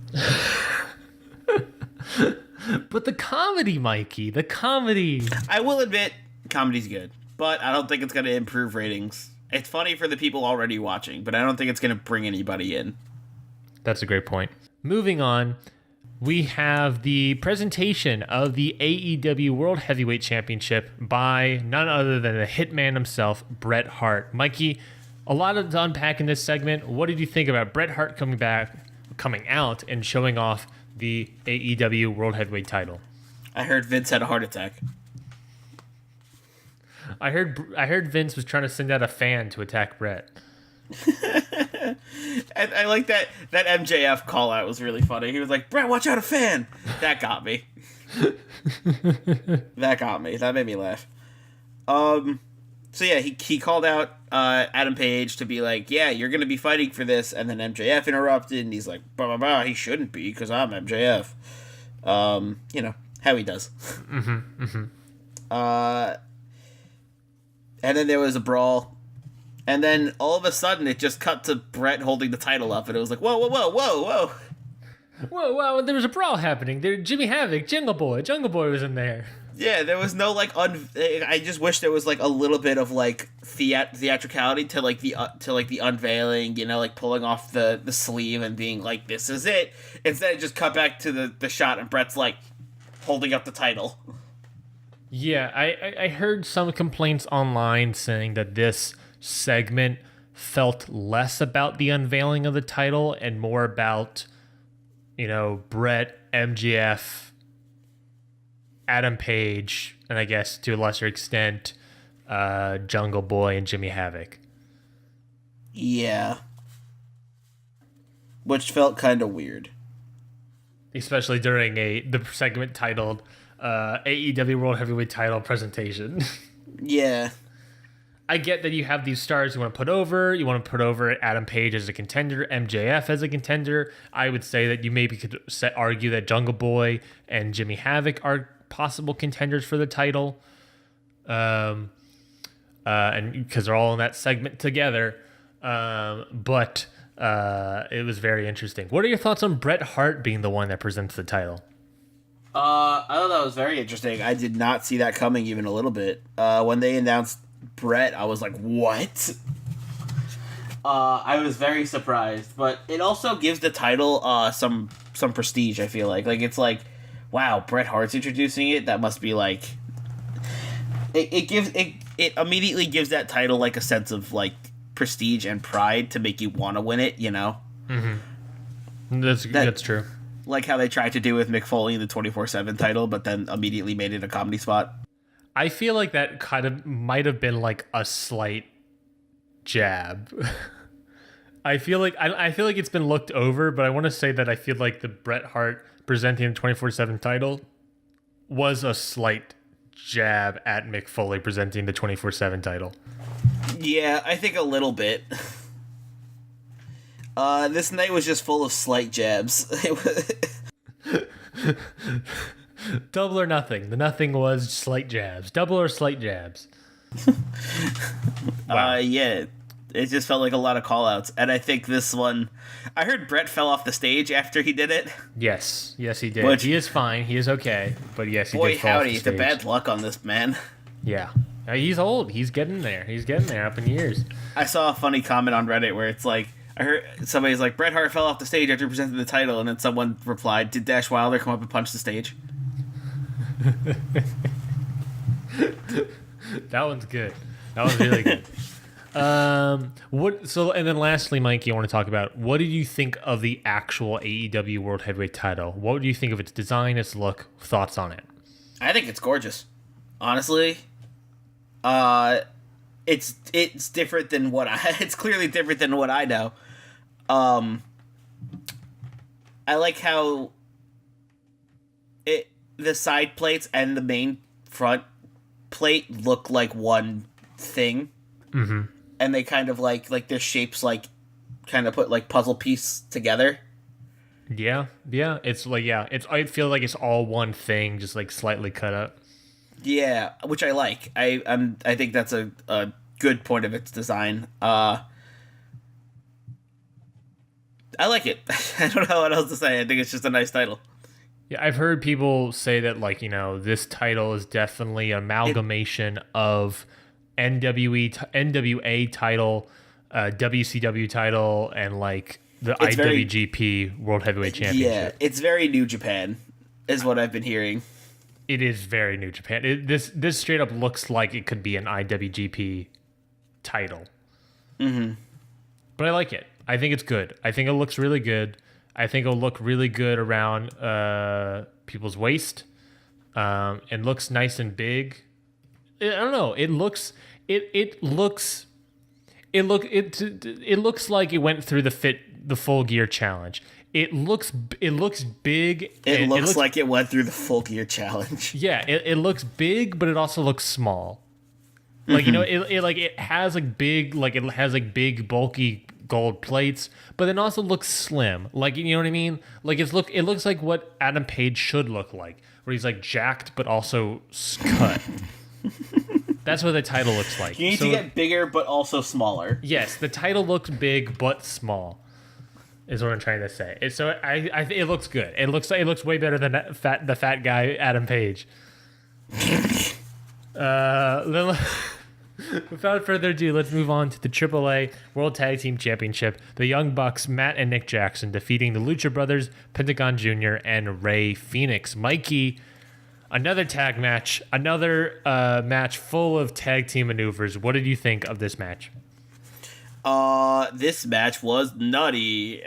But the comedy, Mikey, the comedy. I will admit, comedy's good, but I don't think it's gonna improve ratings. It's funny for the people already watching, but I don't think it's gonna bring anybody in. That's a great point. Moving on, we have the presentation of the AEW World Heavyweight Championship by none other than the Hitman himself, Bret Hart. Mikey, a lot to unpack in this segment. What did you think about Bret Hart coming out and showing off the AEW World Heavyweight title? I heard Vince had a heart attack. I heard Vince was trying to send out a fan to attack Bret. And I like that MJF call out was really funny. He was like, "Bret, watch out, a fan." That got me. That made me laugh. So yeah, he called out Adam Page to be like, "Yeah, you're gonna be fighting for this," and then MJF interrupted, and he's like, "Blah blah blah. He shouldn't be because I'm MJF." You know how he does. And then there was a brawl. And then all of a sudden, it just cut to Bret holding the title up, and it was like, whoa, whoa, whoa, whoa, whoa. Whoa, there was a brawl happening. There, Jimmy Havoc, Jungle Boy was in there. Yeah, there was no, like, I just wish there was, like, a little bit of, like, theatricality to, like, the unveiling, you know, like, pulling off the sleeve and being like, this is it. Instead, it just cut back to the shot, and Bret's, like, holding up the title. Yeah, I heard some complaints online saying that this segment felt less about the unveiling of the title and more about, you know, Bret, MJF, Adam Page, and I guess to a lesser extent, Jungle Boy and Jimmy Havoc. Yeah. Which felt kind of weird. Especially during the segment titled AEW World Heavyweight Title Presentation. Yeah. I get that you have these stars you want to put over. You want to put over Adam Page as a contender, MJF as a contender. I would say that you maybe could argue that Jungle Boy and Jimmy Havoc are possible contenders for the title. And because they're all in that segment together. But it was very interesting. What are your thoughts on Bret Hart being the one that presents the title? I thought that was very interesting. I did not see that coming even a little bit. When they announced Bret, I was like, what? I was very surprised, but it also gives the title some prestige, I feel like. Like, it's like, wow, Bret Hart's introducing it? That must be like... It immediately gives that title, like, a sense of, like, prestige and pride to make you want to win it, you know? Mm-hmm. That's true. Like how they tried to do with Mick Foley in the 24/7 title, but then immediately made it a comedy spot. I feel like that kind of might have been like a slight jab. I feel like it's been looked over, but I want to say that I feel like the Bret Hart presenting the 24/7 title was a slight jab at Mick Foley presenting the 24/7 title. Yeah, I think a little bit. This night was just full of slight jabs. Double or nothing. The nothing was slight jabs. Double or slight jabs. Wow. Yeah. It just felt like a lot of call-outs. And I think this one... I heard Bret fell off the stage after he did it. Yes, he did. He is fine. He is okay. But yes, he did fall off the stage. Boy, howdy. The bad luck on this man. Yeah. He's old. He's getting there. Up in years. I saw a funny comment on Reddit where it's like, I heard somebody's like, Bret Hart fell off the stage after presenting the title, and then someone replied, did Dash Wilder come up and punch the stage? That one's good. That one's really good. And then lastly, Mikey, I want to talk about, what did you think of the actual AEW World Heavyweight title? What do you think of its design, its look, thoughts on it? I think it's gorgeous. Honestly. It's different than it's clearly different than what I know. I like how the side plates and the main front plate look like one thing. Mm-hmm. And they kind of like their shapes like kind of put like puzzle piece together. Yeah. It's like, I feel like it's all one thing, just like slightly cut up. Yeah, which I like. I think that's a good point of its design. I like it. I don't know what else to say. I think it's just a nice title. Yeah, I've heard people say that, like, this title is definitely an amalgamation of NWA title, WCW title, and like the IWGP World Heavyweight Championship. Yeah, it's very New Japan, is what I've been hearing. It is very New Japan. This straight up looks like it could be an IWGP title. Mm-hmm. But I like it. I think it's good. I think it looks really good. I think it'll look really good around people's waist. It looks nice and big. I don't know. It looks like it went through the Full Gear challenge. It looks big. It looks like it went through the Full Gear challenge. Yeah, it looks big, but it also looks small. Like, it has big bulky gold plates, but then also looks slim. Like, you know what I mean? Like, it looks like what Adam Page should look like, where he's like jacked but also cut. That's what the title looks like. You need to get bigger but also smaller. Yes, the title looks big but small, is what I'm trying to say. I think it looks good. It looks way better than the fat guy Adam Page. Without further ado, let's move on to the AAA World Tag Team Championship. The Young Bucks, Matt and Nick Jackson, defeating the Lucha Brothers, Pentagon Jr., and Ray Phoenix. Mikey, another tag match, another match full of tag team maneuvers. What did you think of this match? This match was nutty.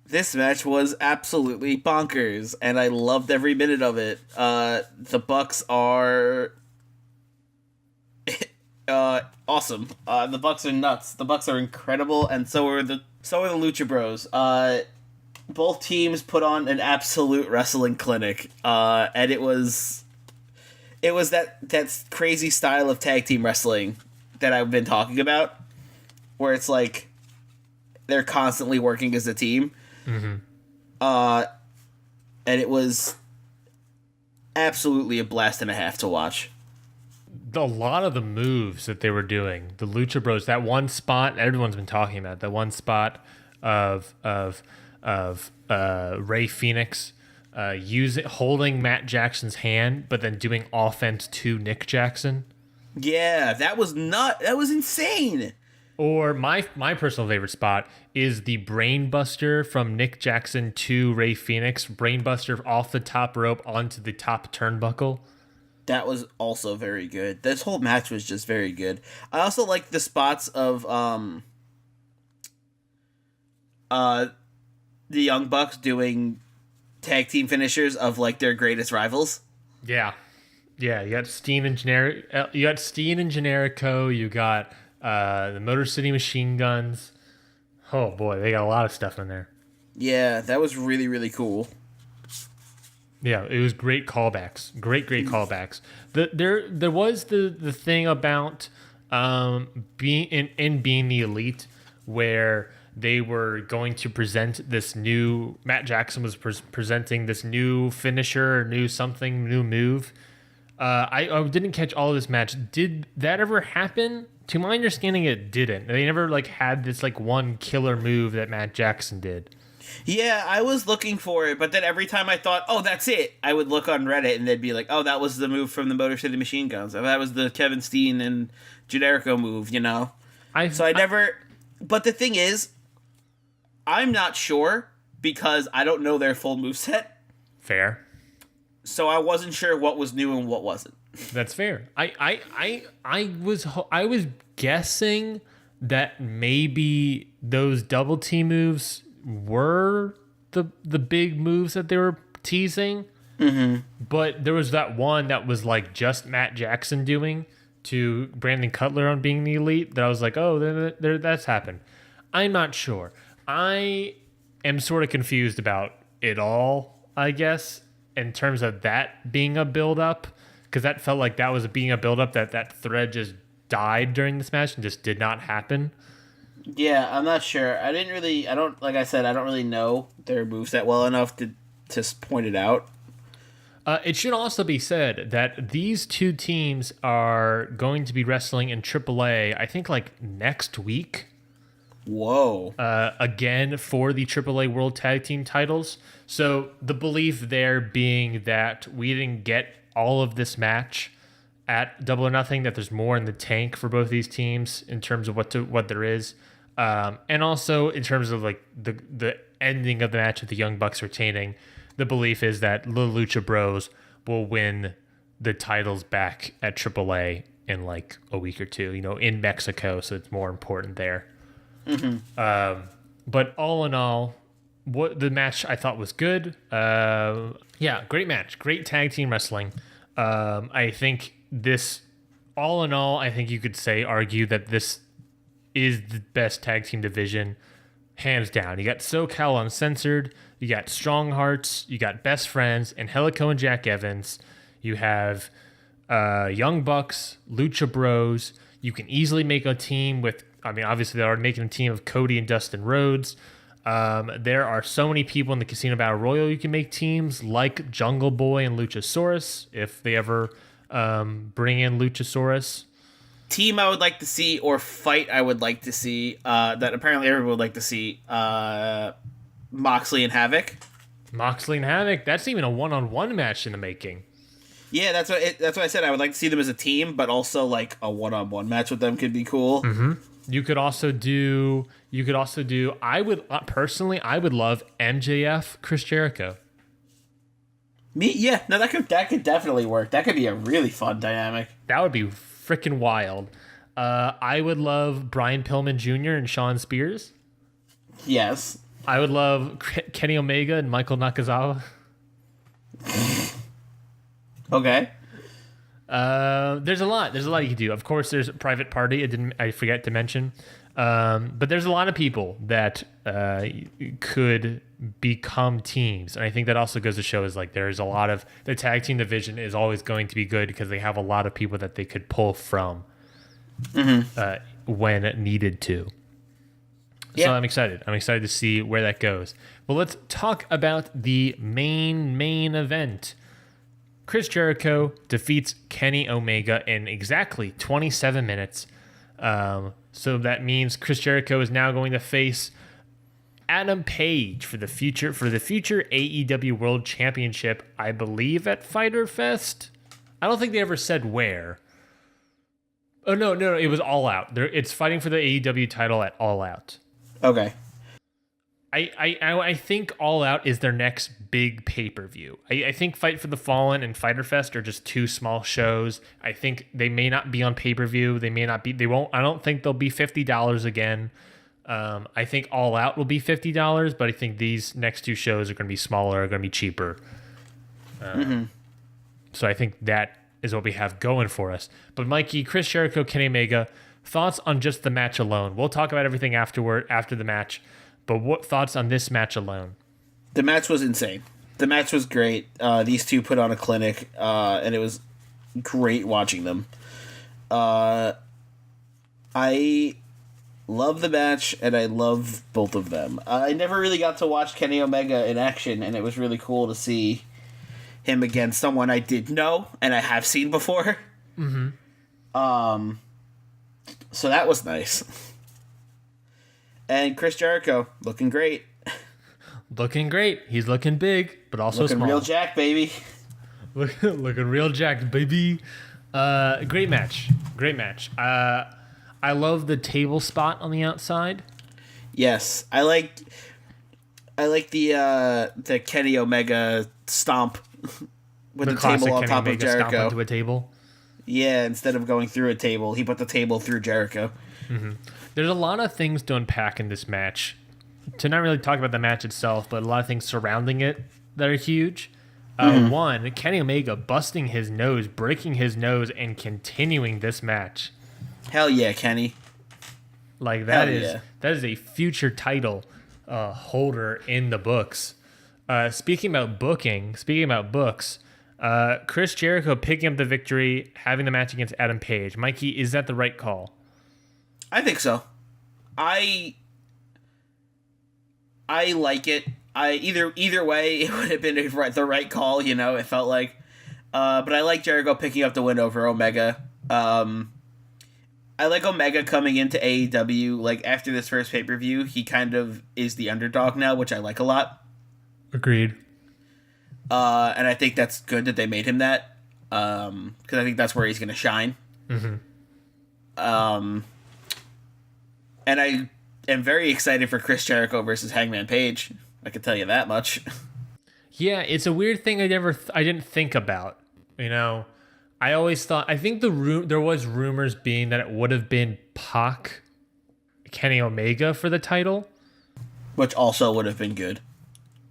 This match was absolutely bonkers, and I loved every minute of it. The Bucks are awesome. The Bucks are nuts. The Bucks are incredible, and so are the Lucha Bros. Both teams put on an absolute wrestling clinic, and it was that crazy style of tag team wrestling that I've been talking about, where it's like they're constantly working as a team. Mm-hmm. And it was absolutely a blast and a half to watch. A lot of the moves that they were doing, the Lucha Bros, that one spot everyone's been talking about, that one spot of Ray Phoenix holding Matt Jackson's hand, but then doing offense to Nick Jackson. Yeah, that was insane. Or my personal favorite spot is the brainbuster from Nick Jackson to Ray Phoenix. Brainbuster off the top rope onto the top turnbuckle. That was also very good. This whole match was just very good. I also like the spots of the Young Bucks doing tag team finishers of like their greatest rivals. Yeah. You got Steen and Generico. You got the Motor City Machine Guns. Oh boy, they got a lot of stuff in there. Yeah, that was really, really cool. Yeah, it was great callbacks. Great callbacks. There was the thing about being the Elite, where they were going to present this new. Matt Jackson was presenting this new finisher, new move. I didn't catch all of this match. Did that ever happen? To my understanding, it didn't. They never had this one killer move that Matt Jackson did. Yeah, I was looking for it, but then every time I thought, oh, that's it, I would look on Reddit and they'd be like, oh, that was the move from the Motor City Machine Guns. Oh, that was the Kevin Steen and Generico move, I never... But the thing is, I'm not sure because I don't know their full moveset. Fair. So I wasn't sure what was new and what wasn't. That's fair. I was guessing that maybe those double team moves were the big moves that they were teasing. Mm-hmm. But there was that one that was just Matt Jackson doing to Brandon Cutler on being the Elite that I was like, oh, that's happened. I'm not sure. I am sort of confused about it all, I guess, in terms of that being a build-up. Because that felt like that was being a build-up, that thread just died during this match and just did not happen. Yeah, I'm not sure. I don't really know their moveset well enough to point it out. It should also be said that these two teams are going to be wrestling in AAA, I think, like next week. Whoa. Again for the AAA World Tag Team titles. So the belief there being that we didn't get all of this match at Double or Nothing, that there's more in the tank for both these teams in terms of what there is. And also in terms of like the ending of the match with the Young Bucks retaining, the belief is that the Lucha Bros will win the titles back at AAA in like a week or two, in Mexico. So it's more important there. But all in all, what the match I thought was good. Yeah, great match, great tag team wrestling. I think this, all in all, I think you could argue that this is the best tag team division, hands down. You got SoCal Uncensored, you got Strong Hearts, you got Best Friends, Angelico and Jack Evans. You have Young Bucks, Lucha Bros. You can easily make a team with, obviously they're already making a team of Cody and Dustin Rhodes. There are so many people in the Casino Battle Royal you can make teams, like Jungle Boy and Luchasaurus, if they ever bring in Luchasaurus. Team I would like to see, or fight I would like to see, that apparently everyone would like to see, Moxley and Havoc. Moxley and Havoc, that's even a one-on-one match in the making. Yeah, that's what I said. I would like to see them as a team, but also like a one-on-one match with them could be cool. Mm-hmm. You could also do. I would love MJF, Chris Jericho. Yeah. No, that could definitely work. That could be a really fun dynamic. That would be freaking wild. I would love Brian Pillman Jr. and Sean Spears. Yes. I would love Kenny Omega and Michael Nakazawa. Okay. There's a lot you can do. Of course, there's Private Party. I forget to mention. But there's a lot of people that could become teams, and I think that also goes to show is like there's a lot of the tag team division is always going to be good because they have a lot of people that they could pull from when needed to. Yeah. So I'm excited. I'm excited to see where that goes. But let's talk about the main event. Chris Jericho defeats Kenny Omega in exactly 27 minutes. So that means Chris Jericho is now going to face Adam Page for the future AEW World Championship, I believe at Fyter Fest. I don't think they ever said where. Oh no, it was All Out. It's fighting for the AEW title at All Out. Okay. I think All Out is their next big pay-per-view. I think Fight for the Fallen and Fyter Fest are just two small shows. I think they may not be on pay-per-view. I don't think they'll be $50 again. I think All Out will be $50, but I think these next two shows are going to be smaller, are going to be cheaper. So I think that is what we have going for us. But Mikey, Chris Jericho, Kenny Omega, thoughts on just the match alone? We'll talk about everything after the match. But what thoughts on this match alone? The match was insane. The match was great. These two put on a clinic, and it was great watching them. I love the match, and I love both of them. I never really got to watch Kenny Omega in action, and it was really cool to see him against someone I did know and I have seen before. Mm-hmm. So that was nice. And Chris Jericho, looking great. Looking great. He's looking big, but also looking small. Real jack, baby. Looking real jacked, baby. Great match. I love the table spot on the outside. Yes, I like the Kenny Omega stomp with the table on Kenny top Omega of Jericho. stomp onto a table. Yeah, instead of going through a table, he put the table through Jericho. Mm-hmm. There's a lot of things to unpack in this match. To not really talk about the match itself, but a lot of things surrounding it that are huge. One, Kenny Omega busting his nose, breaking his nose, and continuing this match. Hell yeah, Kenny. Like that is a future title holder in the books. Speaking about books, Chris Jericho picking up the victory, having the match against Adam Page. Mikey, is that the right call? I think so. I like it. either way, it would have been the right call. It felt like. But I like Jericho picking up the win over Omega. I like Omega coming into AEW. Like, after this first pay-per-view, he kind of is the underdog now, which I like a lot. Agreed. And I think that's good that they made him that. Because I think that's where he's going to shine. Mm-hmm. And I am very excited for Chris Jericho versus Hangman Page. I can tell you that much. Yeah, it's a weird thing I didn't think about. I always thought, I think there was rumors being that it would have been Pac, Kenny Omega for the title, which also would have been good.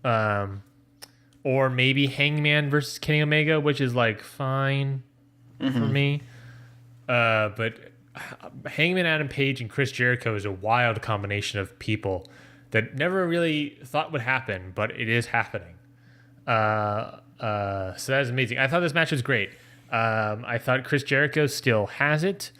Or maybe Hangman versus Kenny Omega, which is like fine for me. But Hangman Adam Page and Chris Jericho is a wild combination of people that never really thought would happen, but it is happening. So that is amazing. I thought this match was great. I thought Chris Jericho still has it.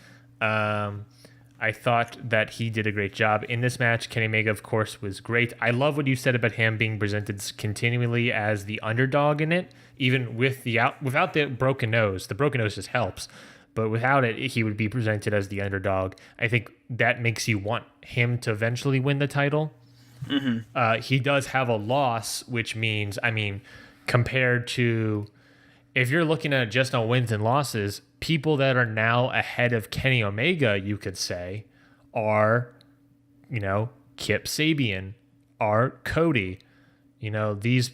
I thought that he did a great job in this match. Kenny Omega, of course, was great. I love what you said about him being presented continually as the underdog in it, even without the broken nose. The broken nose just helps, but without it, he would be presented as the underdog. I think that makes you want him to eventually win the title. Mm-hmm. He does have a loss, which means, compared to, if you're looking at it just on wins and losses, people that are now ahead of Kenny Omega, you could say, are, Kip Sabian, are Cody. These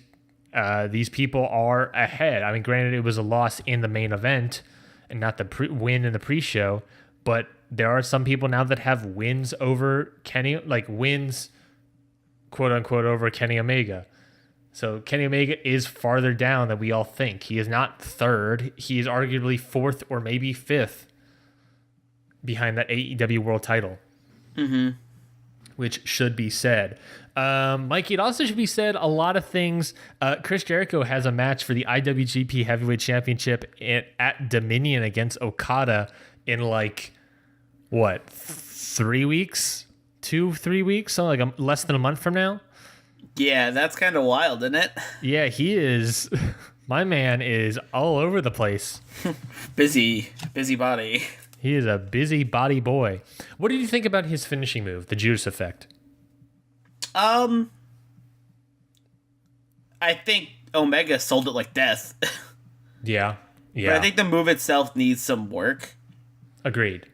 people are ahead. Granted, it was a loss in the main event and not the win in the pre-show, but there are some people now that have wins over Kenny, like wins, quote unquote, over Kenny Omega. So Kenny Omega is farther down than we all think. He is not third. He is arguably fourth or maybe fifth behind that AEW World title. Mm-hmm. Which should be said. Mikey, it also should be said a lot of things. Chris Jericho has a match for the IWGP Heavyweight Championship at Dominion against Okada in 3 weeks? 2-3 weeks? So less than a month from now? Yeah, that's kind of wild, isn't it? Yeah, he is. My man is all over the place. Busy body. He is a busy body boy. What did you think about his finishing move, the Judas effect? I think Omega sold it like death. Yeah. But I think the move itself needs some work. Agreed.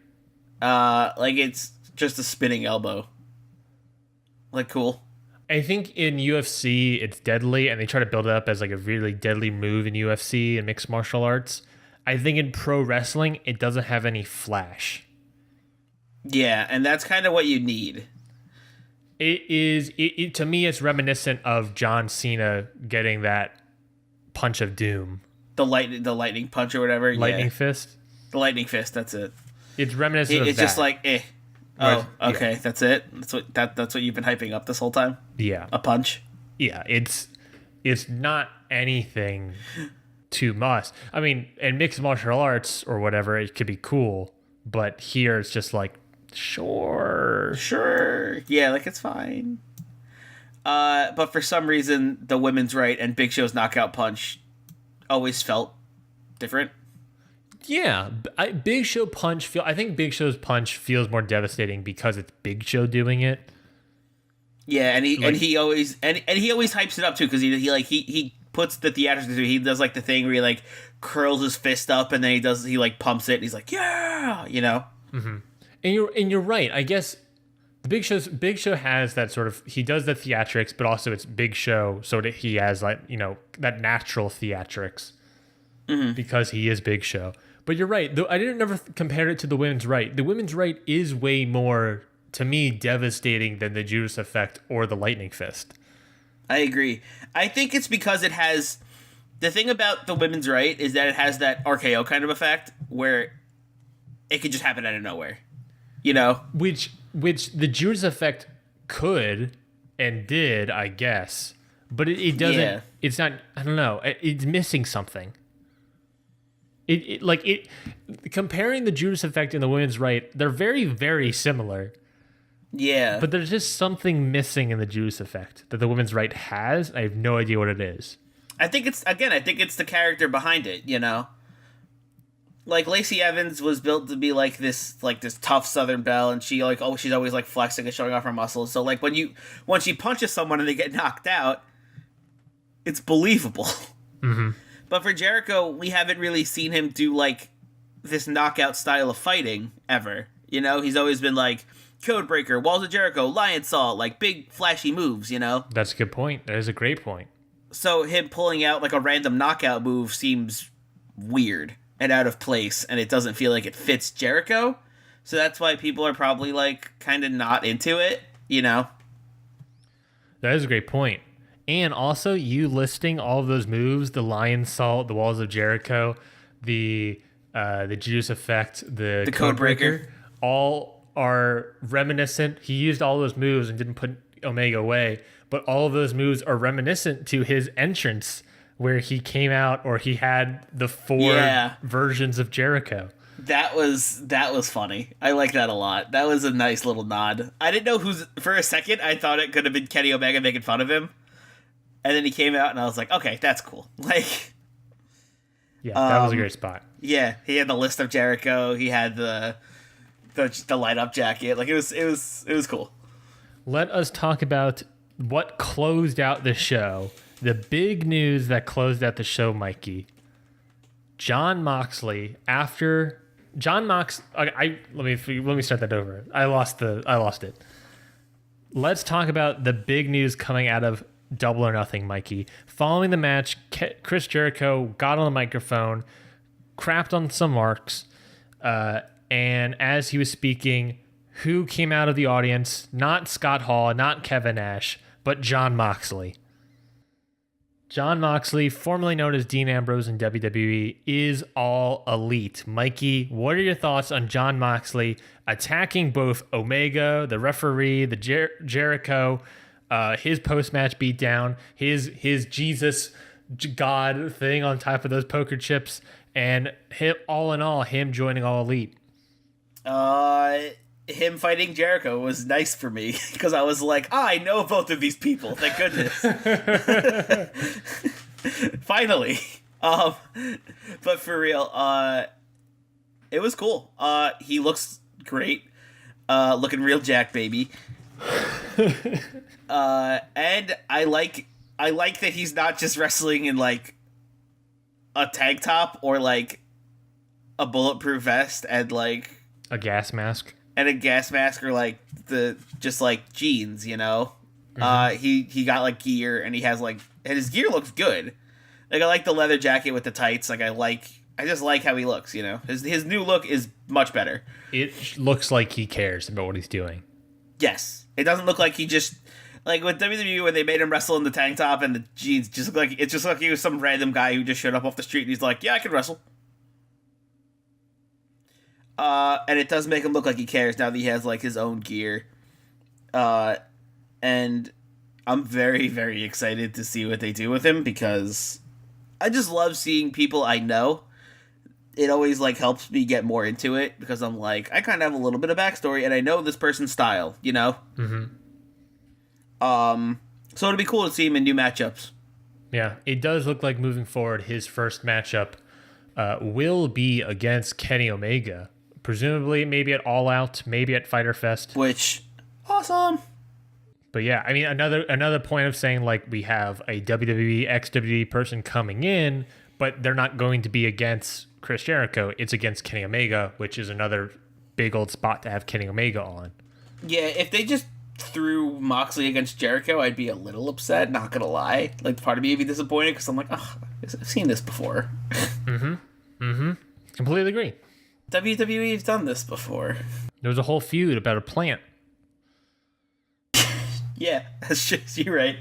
It's just a spinning elbow. Cool. I think in UFC it's deadly, and they try to build it up as a really deadly move in UFC and mixed martial arts. I think in pro wrestling it doesn't have any flash. Yeah, and that's kind of what you need. It is. To me, it's reminiscent of John Cena getting that punch of doom. The lightning punch or whatever. Lightning fist. The lightning fist. That's it. It's reminiscent of that. It's just Oh, okay. Yeah. That's it. That's what you've been hyping up this whole time. Yeah, a punch. Yeah, it's not anything too much. In mixed martial arts or whatever, it could be cool, but here it's just sure. Yeah, it's fine. But for some reason, the women's right and Big Show's knockout punch always felt different. Yeah, Big Show punch I think Big Show's punch feels more devastating because it's Big Show doing it. Yeah, and he always hypes it up too, because he puts the theatrics into it. He does the thing where he curls his fist up and then he pumps it and he's yeah, Mm-hmm. And you're right. I guess Big Show has that sort of, he does the theatrics, but also it's Big Show, so that he has that natural theatrics because he is Big Show. But you're right. I didn't never compare it to the women's right. The women's right is way more, to me, devastating than the Judas effect or the lightning fist. I agree. I think it's because it has, the thing about the women's right is that it has that RKO kind of effect where it could just happen out of nowhere. Which the Judas effect could and did, I guess. But it doesn't. Yeah. It's not. I don't know. It's missing something. Comparing the Judas effect and the women's right, they're very, very similar. Yeah. But there's just something missing in the Judas effect that the women's right has. I have no idea what it is. I think it's the character behind it, you know? Like, Lacey Evans was built to be like this tough Southern belle, and she's always like flexing and showing off her muscles. So like when she punches someone and they get knocked out, it's believable. Mm-hmm. But for Jericho, we haven't really seen him do like this knockout style of fighting ever. You know, he's always been like Codebreaker, Walls of Jericho, Lion Saw, like big flashy moves, you know? That's a good point. That is a great point. So him pulling out like a random knockout move seems weird and out of place, and it doesn't feel like it fits Jericho. So that's why people are probably like kind of not into it, you know? That is a great point. And also, you listing all of those moves, the Lion Salt, the Walls of Jericho, the Judas Effect, the Codebreaker, all are reminiscent. He used all those moves and didn't put Omega away, but all of those moves are reminiscent to his entrance where he came out, or he had the 4 versions of Jericho. That was funny. I like that a lot. That was a nice little nod. I didn't know for a second, I thought it could have been Kenny Omega making fun of him. And then he came out, and I was like, okay, that's cool. Like, yeah, that was a great spot. Yeah, he had the list of Jericho. He had the light up jacket. Like, it was cool. Let us talk about what closed out the show. The big news that closed out the show, Mikey. Jon Moxley. After Jon Mox, let me start that over. I lost it. Let's talk about the big news coming out of Double or Nothing, Mikey. Following the match, Chris Jericho got on the microphone, crapped on some marks, and as he was speaking, who came out of the audience? Not Scott Hall, not Kevin Nash, but Jon Moxley. Jon Moxley, formerly known as Dean Ambrose in WWE, is All Elite. Mikey, what are your thoughts on Jon Moxley attacking both Omega, the referee, the Jericho, his post-match beatdown, his Jesus God thing on top of those poker chips, and all in all, him joining All Elite? Him fighting Jericho was nice for me because I was like, I know both of these people. Thank goodness. Finally. But for real, it was cool. He looks great. Looking real jack, baby. And I like that he's not just wrestling in like a tank top or like a bulletproof vest and like a gas mask. And a gas mask or like just like jeans, you know. Mm-hmm. He got like gear, and he has like, and his gear looks good. Like, I like the leather jacket with the tights. Like, I just like how he looks, you know. His new look is much better. It looks like he cares about what he's doing. Yes, it doesn't look like he just, like with WWE when they made him wrestle in the tank top and the jeans, just look like he was some random guy who just showed up off the street and he's like, yeah, I can wrestle. And it does make him look like he cares now that he has, like, his own gear. And I'm very, very excited to see what they do with him, because I just love seeing people I know. It always, like, helps me get more into it, because I'm like, I kind of have a little bit of backstory, and I know this person's style, you know? Mm-hmm. So it'll be cool to see him in new matchups. Yeah, it does look like moving forward, his first matchup will be against Kenny Omega. Presumably, maybe at All Out, maybe at Fyter Fest. Which, awesome. But yeah, I mean, another point of saying, like, we have a WWE, ex-WWE person coming in, but they're not going to be against Chris Jericho. It's against Kenny Omega, which is another big old spot to have Kenny Omega on. Yeah, if they just threw Moxley against Jericho, I'd be a little upset, not gonna lie. Like, part of me would be disappointed, because I'm like, oh, I've seen this before. Completely agree. WWE's done this before. There was a whole feud about a plant. Yeah, that's just, you're right.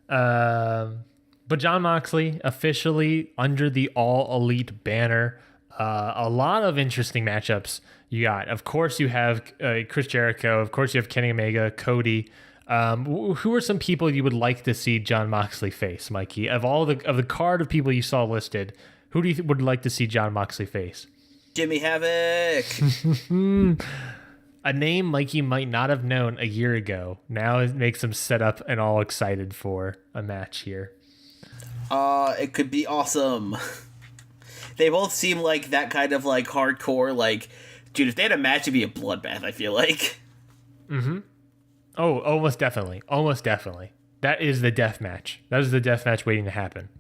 But Jon Moxley, officially under the All Elite banner. A lot of interesting matchups you got. Of course, you have Chris Jericho. Of course, you have Kenny Omega, Cody. Who are some people you would like to see Jon Moxley face, Mikey? Of the card of people you saw listed, who do you would like to see Jon Moxley face? Jimmy Havoc. a name Mikey might not have known a year ago. Now it makes him set up and all excited for a match here. It could be awesome. They both seem like that kind of like hardcore, like, dude, if they had a match, it'd be a bloodbath, I feel like. Mm-hmm. Oh, almost definitely. Almost definitely. That is the death match. That is the death match waiting to happen.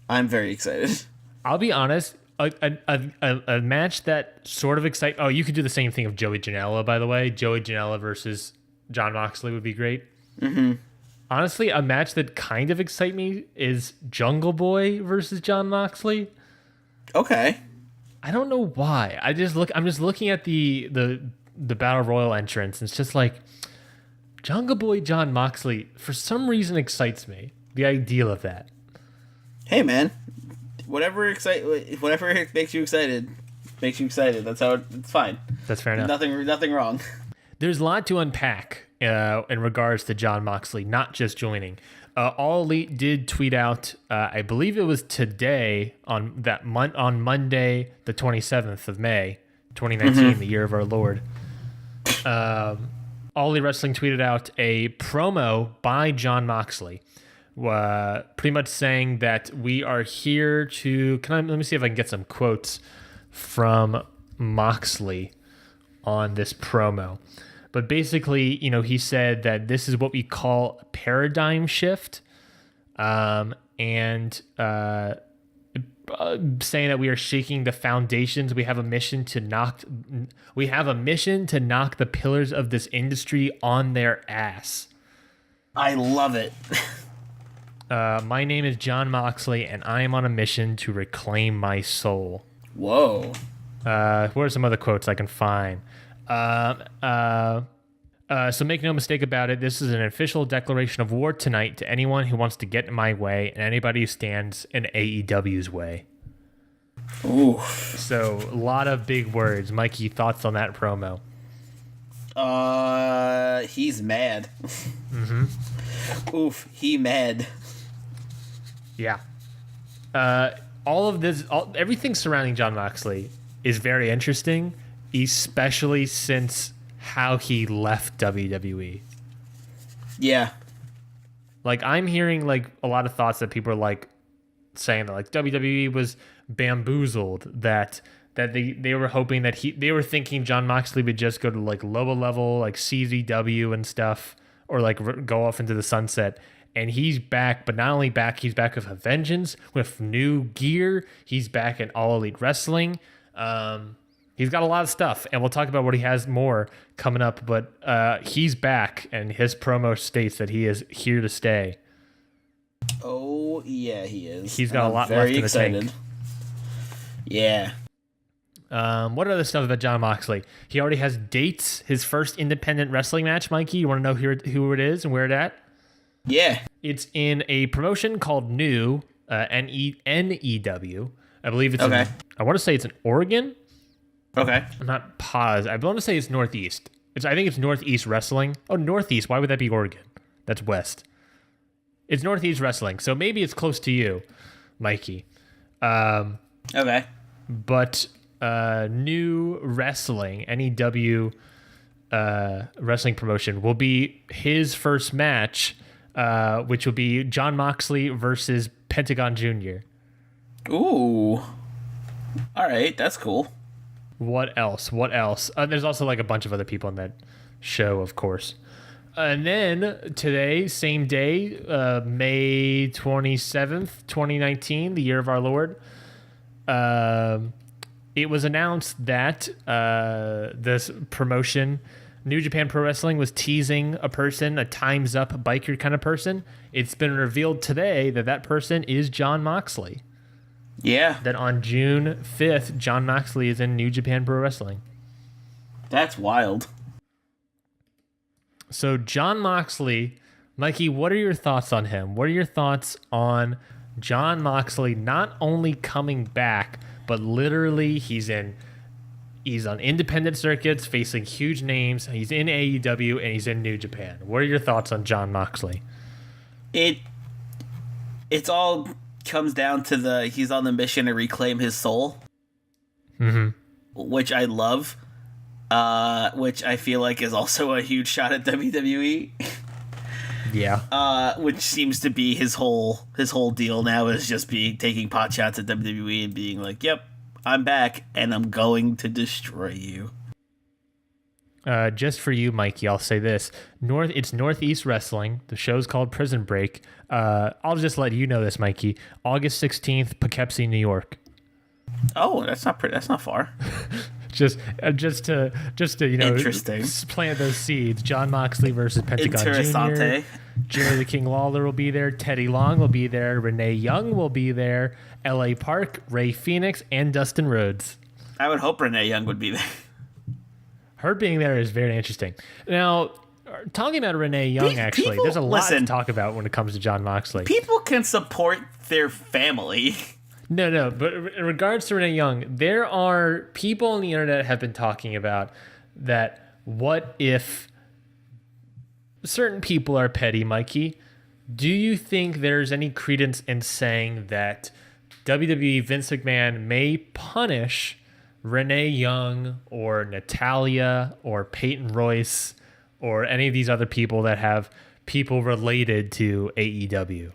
I'm very excited. I'll be honest, a match that sort of excites... Oh, you could do the same thing of Joey Janela, by the way. Joey Janela versus Jon Moxley would be great. Mm-hmm. Honestly, a match that kind of excites me is Jungle Boy versus Jon Moxley. Okay. I don't know why. I'm just looking at the Battle Royal entrance, and it's just like Jungle Boy Jon Moxley for some reason excites me. The ideal of that. Hey man, whatever makes you excited, makes you excited. That's how it's fine. That's fair enough. Nothing wrong. There's a lot to unpack in regards to Jon Moxley, not just joining. All Elite did tweet out, I believe it was today on Monday, the 27th of May, 2019, the year of our Lord. All Elite Wrestling tweeted out a promo by Jon Moxley, pretty much saying that we are here to. Let me see if I can get some quotes from Moxley on this promo. But basically, he said that this is what we call a paradigm shift, and saying that we are shaking the foundations. We have a mission to knock the pillars of this industry on their ass. I love it. My name is Jon Moxley, and I am on a mission to reclaim my soul. Whoa. What are some other quotes I can find? So make no mistake about it, this is an official declaration of war tonight to anyone who wants to get in my way and anybody who stands in AEW's way. Ooh. So a lot of big words. Mikey, thoughts on that promo? He's mad. Mm-hmm. Oof, he mad. Yeah. All of this, everything surrounding Jon Moxley is very interesting, especially since how he left WWE. Yeah. Like, I'm hearing like a lot of thoughts that people are like saying that like WWE was bamboozled, that they were hoping that they were thinking Jon Moxley would just go to like lower level like CZW and stuff, or like go off into the sunset. And he's back, but not only back, he's back with a vengeance, with new gear. He's back in All Elite Wrestling. He's got a lot of stuff, and we'll talk about what he has more coming up, but he's back, and his promo states that he is here to stay. Oh, yeah, he is. He's got a lot left in the tank. Yeah. What other stuff about Jon Moxley? He already has dates. His first independent wrestling match, Mikey, you want to know who it is and where it at? Yeah. It's in a promotion called New, NEW. I believe it's okay. I want to say it's in Oregon. Okay. I'm not positive. I want to say it's Northeast. I think it's Northeast Wrestling. Oh, Northeast. Why would that be Oregon? That's West. It's Northeast Wrestling, so maybe it's close to you, Mikey. Okay. But New Wrestling, NEW wrestling promotion, will be his first match, which will be Jon Moxley versus Pentagon Jr. Ooh. All right, that's cool. What else? There's also like a bunch of other people in that show, of course. And then today, same day, May 27th, 2019, the year of our Lord, it was announced that this promotion, New Japan Pro Wrestling, was teasing a person, a Time's Up biker kind of person. It's been revealed today that person is Jon Moxley. Yeah. That on June 5th, Jon Moxley is in New Japan Pro Wrestling. That's wild. So Jon Moxley, Mikey, what are your thoughts on him? What are your thoughts on Jon Moxley not only coming back, but literally he's on independent circuits facing huge names. He's in AEW and he's in New Japan. What are your thoughts on Jon Moxley? It's all comes down to he's on the mission to reclaim his soul, mm-hmm. which I love. which I feel like is also a huge shot at WWE. Yeah. Which seems to be his whole deal now, is just taking pot shots at WWE and being like, "Yep, I'm back and I'm going to destroy you." Just for you, Mikey, I'll say this: it's Northeast Wrestling. The show's called Prison Break. I'll just let you know this, Mikey. August 16th, Poughkeepsie, New York. Oh, that's not far. just to Interesting. Plant those seeds. John Moxley versus Pentagon Jr. Jerry the King Lawler will be there. Teddy Long will be there. Renee Young will be there. L.A. Park, Ray Phoenix, and Dustin Rhodes. I would hope Renee Young would be there. Her being there is very interesting. Now, talking about Renee Young, there's a lot to talk about when it comes to John Moxley. People can support their family. No, but in regards to Renee Young, there are people on the internet have been talking about that. What if certain people are petty, Mikey? Do you think there's any credence in saying that WWE Vince McMahon may punish Renee Young or Natalia or Peyton Royce or any of these other people that have people related to AEW?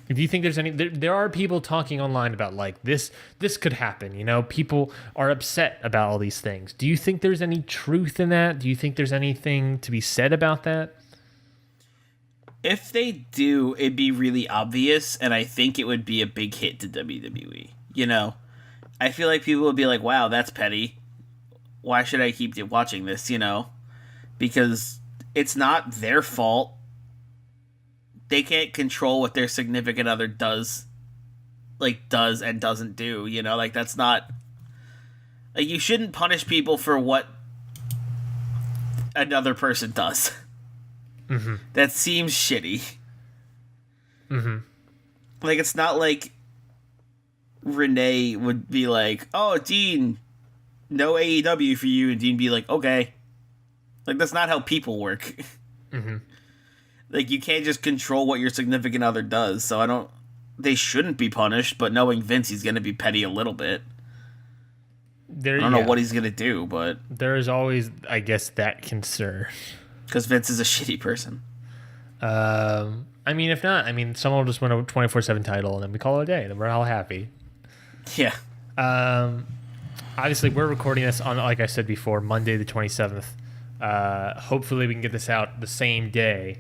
Do you think there's any? There are people talking online about like this could happen. You know, people are upset about all these things. Do you think there's any truth in that? Do you think there's anything to be said about that? If they do, it'd be really obvious, and I think it would be a big hit to WWE. You know, I feel like people would be like, "Wow, that's petty. Why should I keep watching this?" You know, because it's not their fault. They can't control what their significant other does and doesn't do, you know? Like, that's not... Like, you shouldn't punish people for what another person does. Mm-hmm. That seems shitty. Mm-hmm. Like, it's not like Renee would be like, "Oh, Dean, no AEW for you," and Dean be like, "Okay." Like, that's not how people work. Mm-hmm. Like, you can't just control what your significant other does, so they shouldn't be punished, but knowing Vince, he's going to be petty a little bit. I don't know what he's going to do, but... There is always, I guess, that concern. Because Vince is a shitty person. I mean, if not, someone will just win a 24/7 title, and then we call it a day, and then we're all happy. Yeah. Obviously, we're recording this on, like I said before, Monday the 27th. Hopefully we can get this out the same day.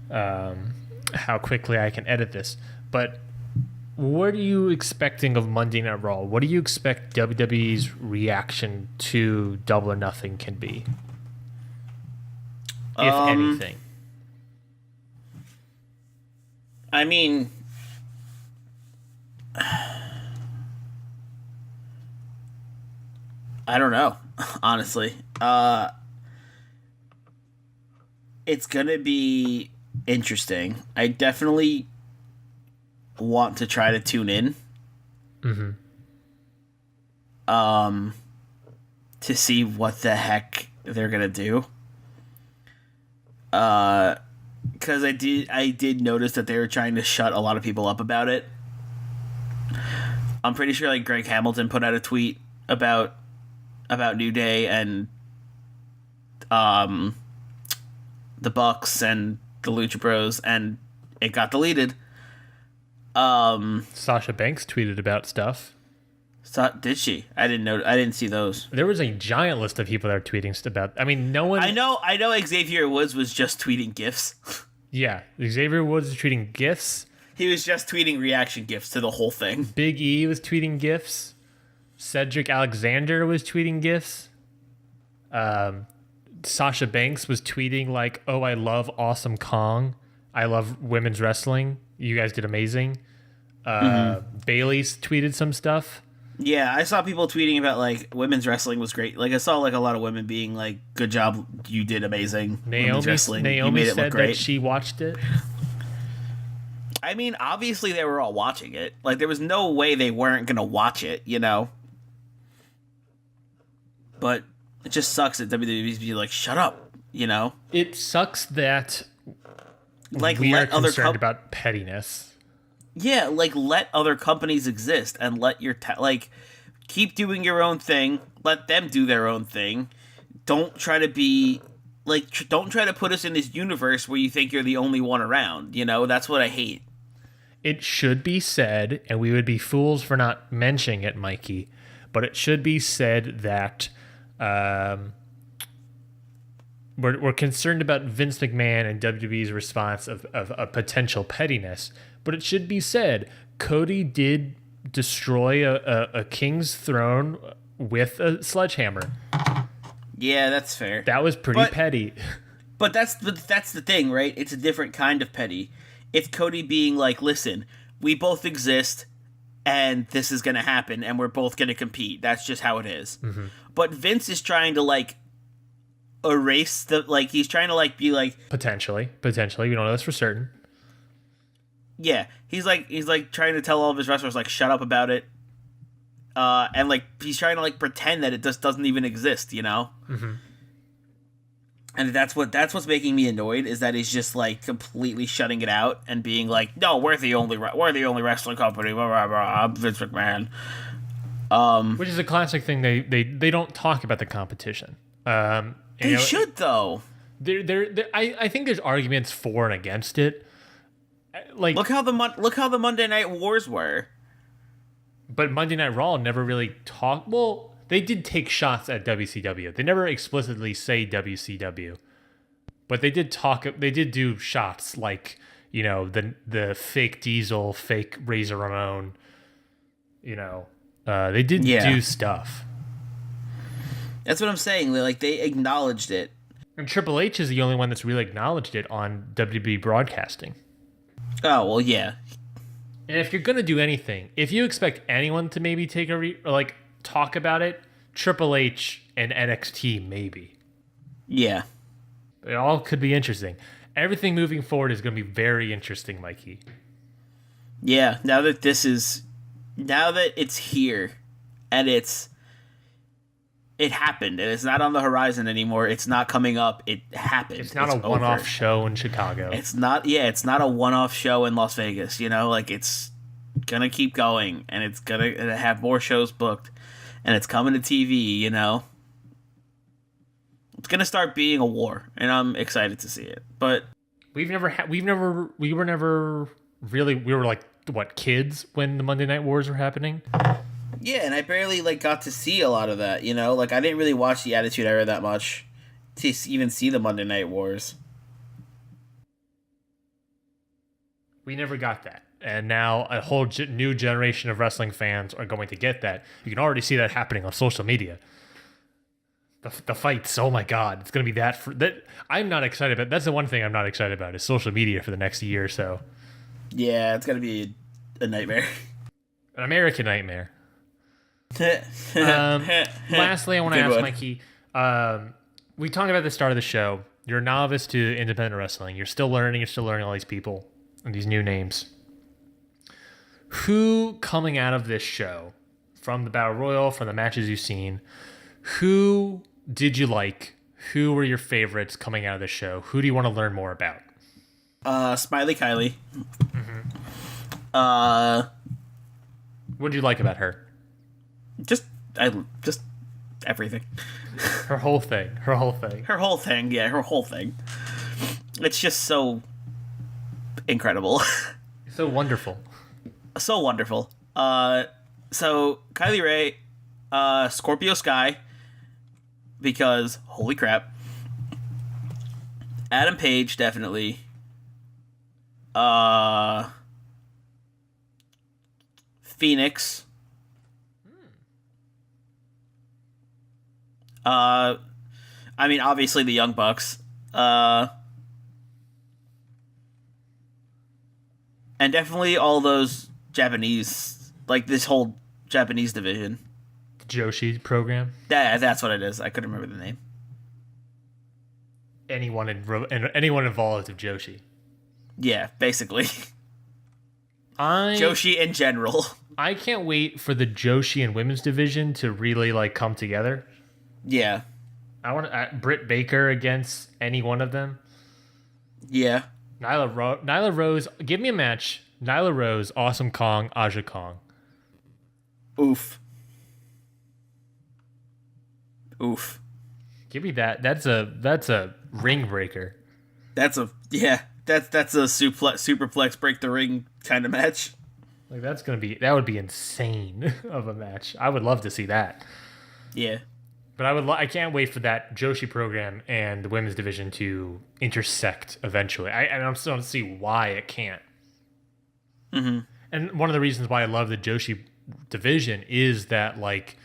How quickly I can edit this. But what are you expecting of Monday Night Raw? What do you expect WWE's reaction to Double or Nothing can be? If anything. I mean... I don't know, honestly. It's gonna be interesting. I definitely want to try to tune in. Mm-hmm. To see what the heck they're gonna do. Because I did notice that they were trying to shut a lot of people up about it. I'm pretty sure like Greg Hamilton put out a tweet about New Day and the Bucks and the Lucha Bros, and it got deleted. Sasha Banks tweeted about stuff. Did she? I didn't know. I didn't see those. There was a giant list of people that are tweeting about. No one. I know. Xavier Woods was just tweeting GIFs. Yeah, Xavier Woods was tweeting GIFs. He was just tweeting reaction GIFs to the whole thing. Big E was tweeting GIFs. Cedric Alexander was tweeting GIFs. Sasha Banks was tweeting like, "Oh, I love Awesome Kong. I love women's wrestling. You guys did amazing." Bailey's tweeted some stuff. Yeah, I saw people tweeting about like women's wrestling was great. Like I saw like a lot of women being like, "Good job, you did amazing." Naomi said that she watched it. I mean, obviously they were all watching it. Like there was no way they weren't gonna watch it, you know. But it just sucks that WWE's be like, "Shut up," you know. It sucks that like we let are concerned about pettiness. Yeah, like let other companies exist and let your keep doing your own thing. let them do their own thing. Don't try to be like don't try to put us in this universe where you think you're the only one around. You know, that's what I hate. It should be said, and we would be fools for not mentioning it, Mikey, but it should be said that we're concerned about Vince McMahon and WWE's response of a potential pettiness, but it should be said Cody did destroy a king's throne with a sledgehammer. Yeah, that's fair. That was pretty petty. But that's the thing, right? It's a different kind of petty. It's Cody being like, listen, we both exist, and this is going to happen, and we're both going to compete. That's just how it is. Mm-hmm. But Vince is trying to, like, erase the, like, he's trying to, like, be like... Potentially. We don't know this for certain. Yeah. He's trying to tell all of his wrestlers, like, shut up about it. And, like, he's trying to, like, pretend that it just doesn't even exist, you know? Mm-hmm. And that's what's making me annoyed, is that he's just, like, completely shutting it out and being like, no, we're the only wrestling company, blah, blah, blah, I'm Vince McMahon. Which is a classic thing. They don't talk about the competition. They should, though. I think there's arguments for and against it. Like, look how the Monday Night Wars were. But Monday Night Raw never really talked. Well, they did take shots at WCW. They never explicitly say WCW, but they did talk. They did do shots like, you know, the fake Diesel, fake Razor Ramon. You know, they did do stuff. That's what I'm saying. They acknowledged it. And Triple H is the only one that's really acknowledged it on WWE broadcasting. Oh well, yeah. And if you're gonna do anything, if you expect anyone to maybe take or talk about it, Triple H and NXT maybe. Yeah. It all could be interesting. Everything moving forward is gonna be very interesting, Mikey. Yeah. Now that it's here, and it happened, and it's not on the horizon anymore. It's not coming up. It happened. It's not a one-off show in Chicago. It's not a one-off show in Las Vegas, you know? Like, it's gonna keep going, and it's gonna have more shows booked, and it's coming to TV, you know? It's gonna start being a war, and I'm excited to see it. But we were like, what, kids when the Monday Night Wars were happening? Yeah, and I barely, got to see a lot of that, you know? Like, I didn't really watch the Attitude Era that much to even see the Monday Night Wars. We never got that. And now a whole new generation of wrestling fans are going to get that. You can already see that happening on social media. The fights, oh my God. It's going to be that. I'm not excited about. That's the one thing I'm not excited about is social media for the next year or so. Yeah, it's going to be a nightmare. An American nightmare. Lastly, I want to ask Mikey. We talked about the start of the show. You're a novice to independent wrestling. You're still learning all these people and these new names. Who coming out of this show, from the Battle Royal, from the matches you've seen, who did you like? Who were your favorites coming out of the show? Who do you want to learn more about? Smiley Kylie. Mm-hmm. What did you like about her? Just everything. Her whole thing. Yeah, her whole thing. It's just so incredible. So wonderful. So wonderful. So Kylie Ray, Scorpio Sky, because holy crap. Adam Page, definitely. Phoenix. I mean, obviously the Young Bucks. And definitely all those Japanese, like this whole Japanese division. The Joshi program? That's what it is. I couldn't remember the name. Anyone involved with Joshi. Yeah, basically. Joshi in general. I can't wait for the Joshi and women's division to really come together. Yeah. I want Britt Baker against any one of them. Yeah. Nyla Rose, give me a match. Nyla Rose, Awesome Kong, Aja Kong. Oof. Oof. Give me that. That's a ring breaker. That's a superplex break the ring kind of match. Like that would be insane of a match. I would love to see that. Yeah. But I can't wait for that Joshi program and the women's division to intersect eventually. I don't see why it can't. Mm-hmm. And one of the reasons why I love the Joshi division is that like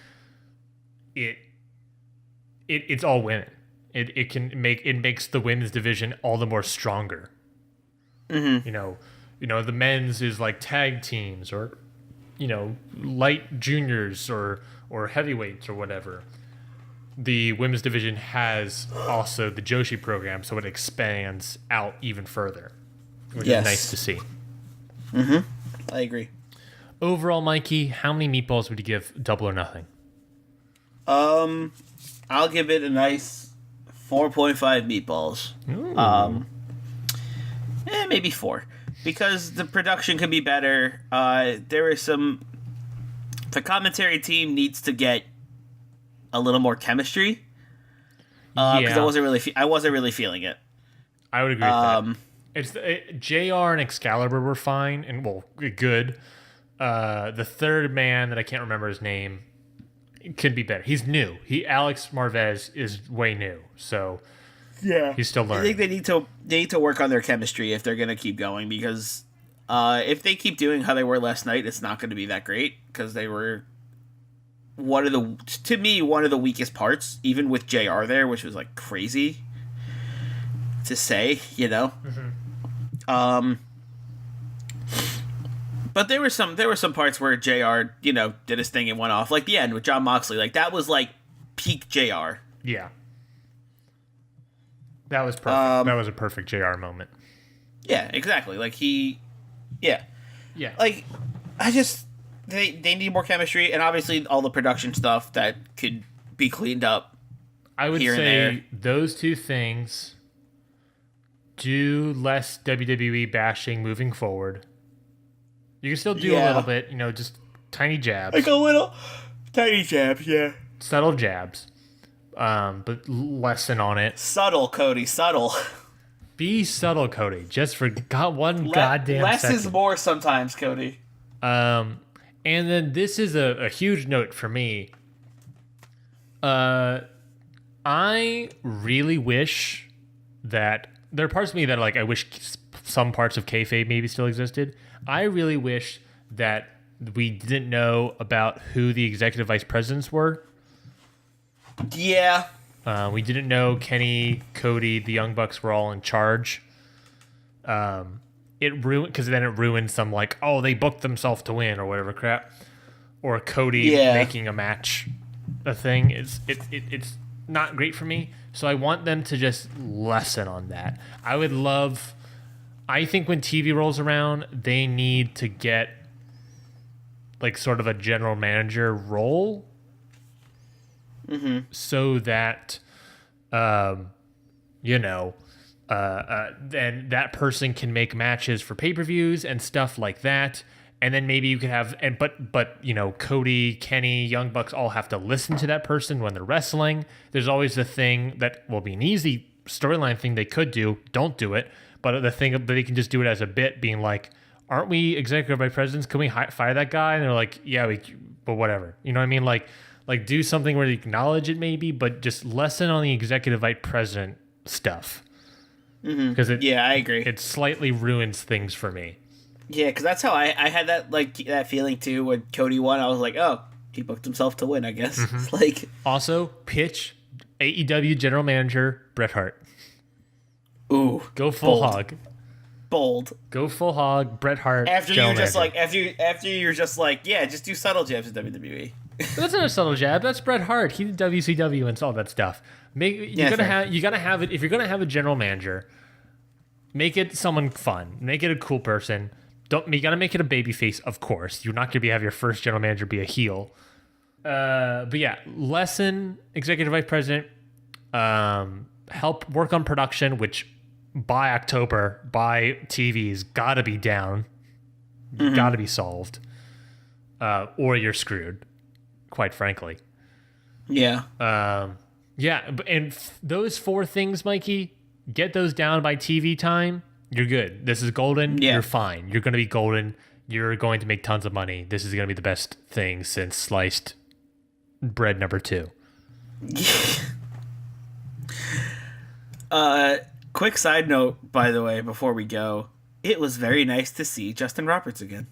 it's all women. It makes the women's division all the more stronger. Mm-hmm. You know, the men's is like tag teams or, light juniors or heavyweights or whatever. The women's division has also the Joshi program, so it expands out even further, which is nice to see. Mm-hmm. I agree. Overall, Mikey, how many meatballs would you give Double or Nothing? I'll give it a nice 4.5 meatballs. Ooh. Maybe 4. Because the production could be better. The commentary team needs to get a little more chemistry. Because I wasn't really feeling it. I would agree with that. JR and Excalibur were fine and good. The third man that I can't remember his name could be better. He's new. Alex Marvez is way new, so yeah, he's still learning. I think they need to work on their chemistry if they're gonna keep going, because if they keep doing how they were last night, it's not going to be that great, because they were one of the weakest parts, even with JR there, which was like crazy to say, Mm-hmm. But there were some parts where JR, did his thing and went off. Like the end with Jon Moxley. Like, that was like peak JR. Yeah. That was perfect. That was a perfect JR moment. Yeah, exactly. Like yeah. Like, they need more chemistry, and obviously all the production stuff that could be cleaned up. I would here say and there. Those two things. Do less WWE bashing moving forward. You can still do a little bit, just tiny jabs. Like a little tiny jabs, yeah. Subtle jabs. But lessen on it. Subtle, Cody, subtle. Be subtle, Cody. Just for one goddamn less second. Less is more sometimes, Cody. And then this is a huge note for me. I really wish that there are parts of me that I wish some parts of kayfabe maybe still existed. I really wish that we didn't know about who the executive vice presidents were. Yeah. We didn't know Kenny, Cody, the Young Bucks were all in charge. It ruined, because then it ruined some they booked themselves to win or whatever crap, or Cody making a match a thing. It's not great for me. So I want them to just lessen on that. I think when TV rolls around, they need to get sort of a general manager role. Mm-hmm. So that, then that person can make matches for pay-per-views and stuff like that. And then maybe you could have, but Cody, Kenny, Young Bucks all have to listen to that person when they're wrestling. There's always the thing that will be an easy storyline thing they could do. Don't do it. But the thing that they can just do it as a bit, being like, aren't we executive vice presidents? Can we fire that guy? And they're like, yeah, but whatever. You know what I mean? Like do something where they acknowledge it maybe, but just lessen on the executive vice president stuff. Because I agree. It slightly ruins things for me. Yeah, because that's how I had that feeling too when Cody won. I was like, oh, he booked himself to win, I guess. Mm-hmm. It's also pitch AEW general manager Bret Hart. Ooh, go full hog. Bold. Go full hog. Bret Hart. After you're just yeah, just do subtle jabs in WWE. That's not a subtle jab. That's Bret Hart. He did WCW and all that stuff. You gotta have it. If you're gonna have a general manager, make it someone fun. Make it a cool person. You gotta make it a babyface, of course. You're not gonna have your first general manager be a heel. But yeah, lessen executive vice president. Help work on production, which by October, by TV's gotta be down. Mm-hmm. Gotta be solved. Or you're screwed, quite frankly. Yeah. Yeah, and those 4 things, Mikey, get those down by TV time. You're good. This is golden. Yeah. You're fine. You're going to be golden. You're going to make tons of money. This is going to be the best thing since sliced bread number 2. Quick side note, by the way, before we go, it was very nice to see Justin Roberts again.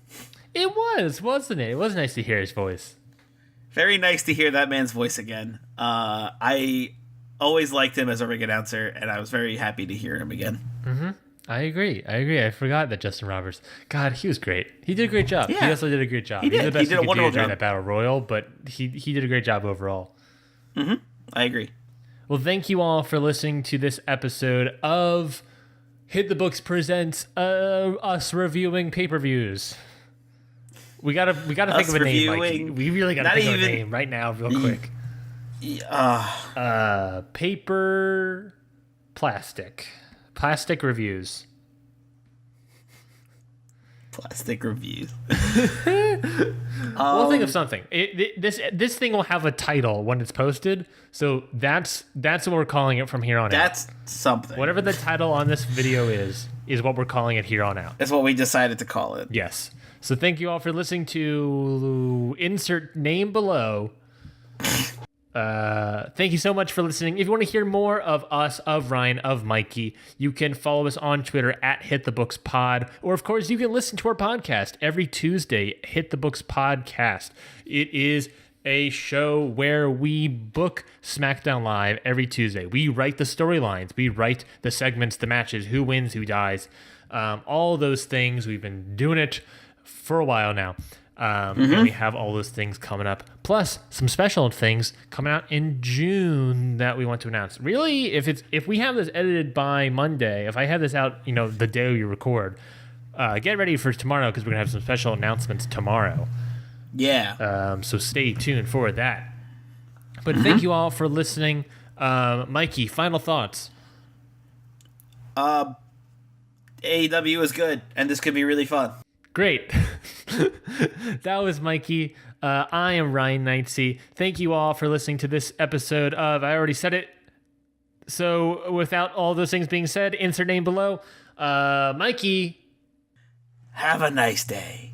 It was, wasn't it? It was nice to hear his voice. Very nice to hear that man's voice again. I always liked him as a ring announcer, and I was very happy to hear him again. Mm-hmm. I agree. I forgot that Justin Roberts. God, he was great. He did a great job. Yeah. He also did a great job. He did. He's the best He did a could wonderful do during job. that battle royal, but he did a great job overall. Mm-hmm. I agree. Well, thank you all for listening to this episode of Hit the Books presents us reviewing pay-per-views. We gotta think of a name, Mikey. We really gotta think of a name right now, real quick. Paper, plastic reviews. Plastic reviews. We'll think of something. This thing will have a title when it's posted, so that's what we're calling it from here on out. That's something. Whatever the title on this video is what we're calling it here on out. That's what we decided to call it. Yes. So thank you all for listening to insert name below. Thank you so much for listening. If you want to hear more of us, of Ryan, of Mikey, you can follow us on Twitter at HitTheBooksPod. Or, of course, you can listen to our podcast every Tuesday, Hit the Books Podcast. It is a show where we book SmackDown Live every Tuesday. We write the storylines. We write the segments, the matches, who wins, who dies, all those things. We've been doing it for a while now. And we have all those things coming up, plus some special things coming out in June that we want to announce. Really, if we have this edited by Monday, if I have this out, the day we record, get ready for tomorrow because we're gonna have some special announcements tomorrow. Yeah. So stay tuned for that. But thank you all for listening. Mikey, final thoughts. AEW is good, and this could be really fun. Great. That was Mikey. I am Ryan Knightsey. Thank you all for listening to this episode of I Already Said It. So without all those things being said, insert name below. Mikey. Have a nice day.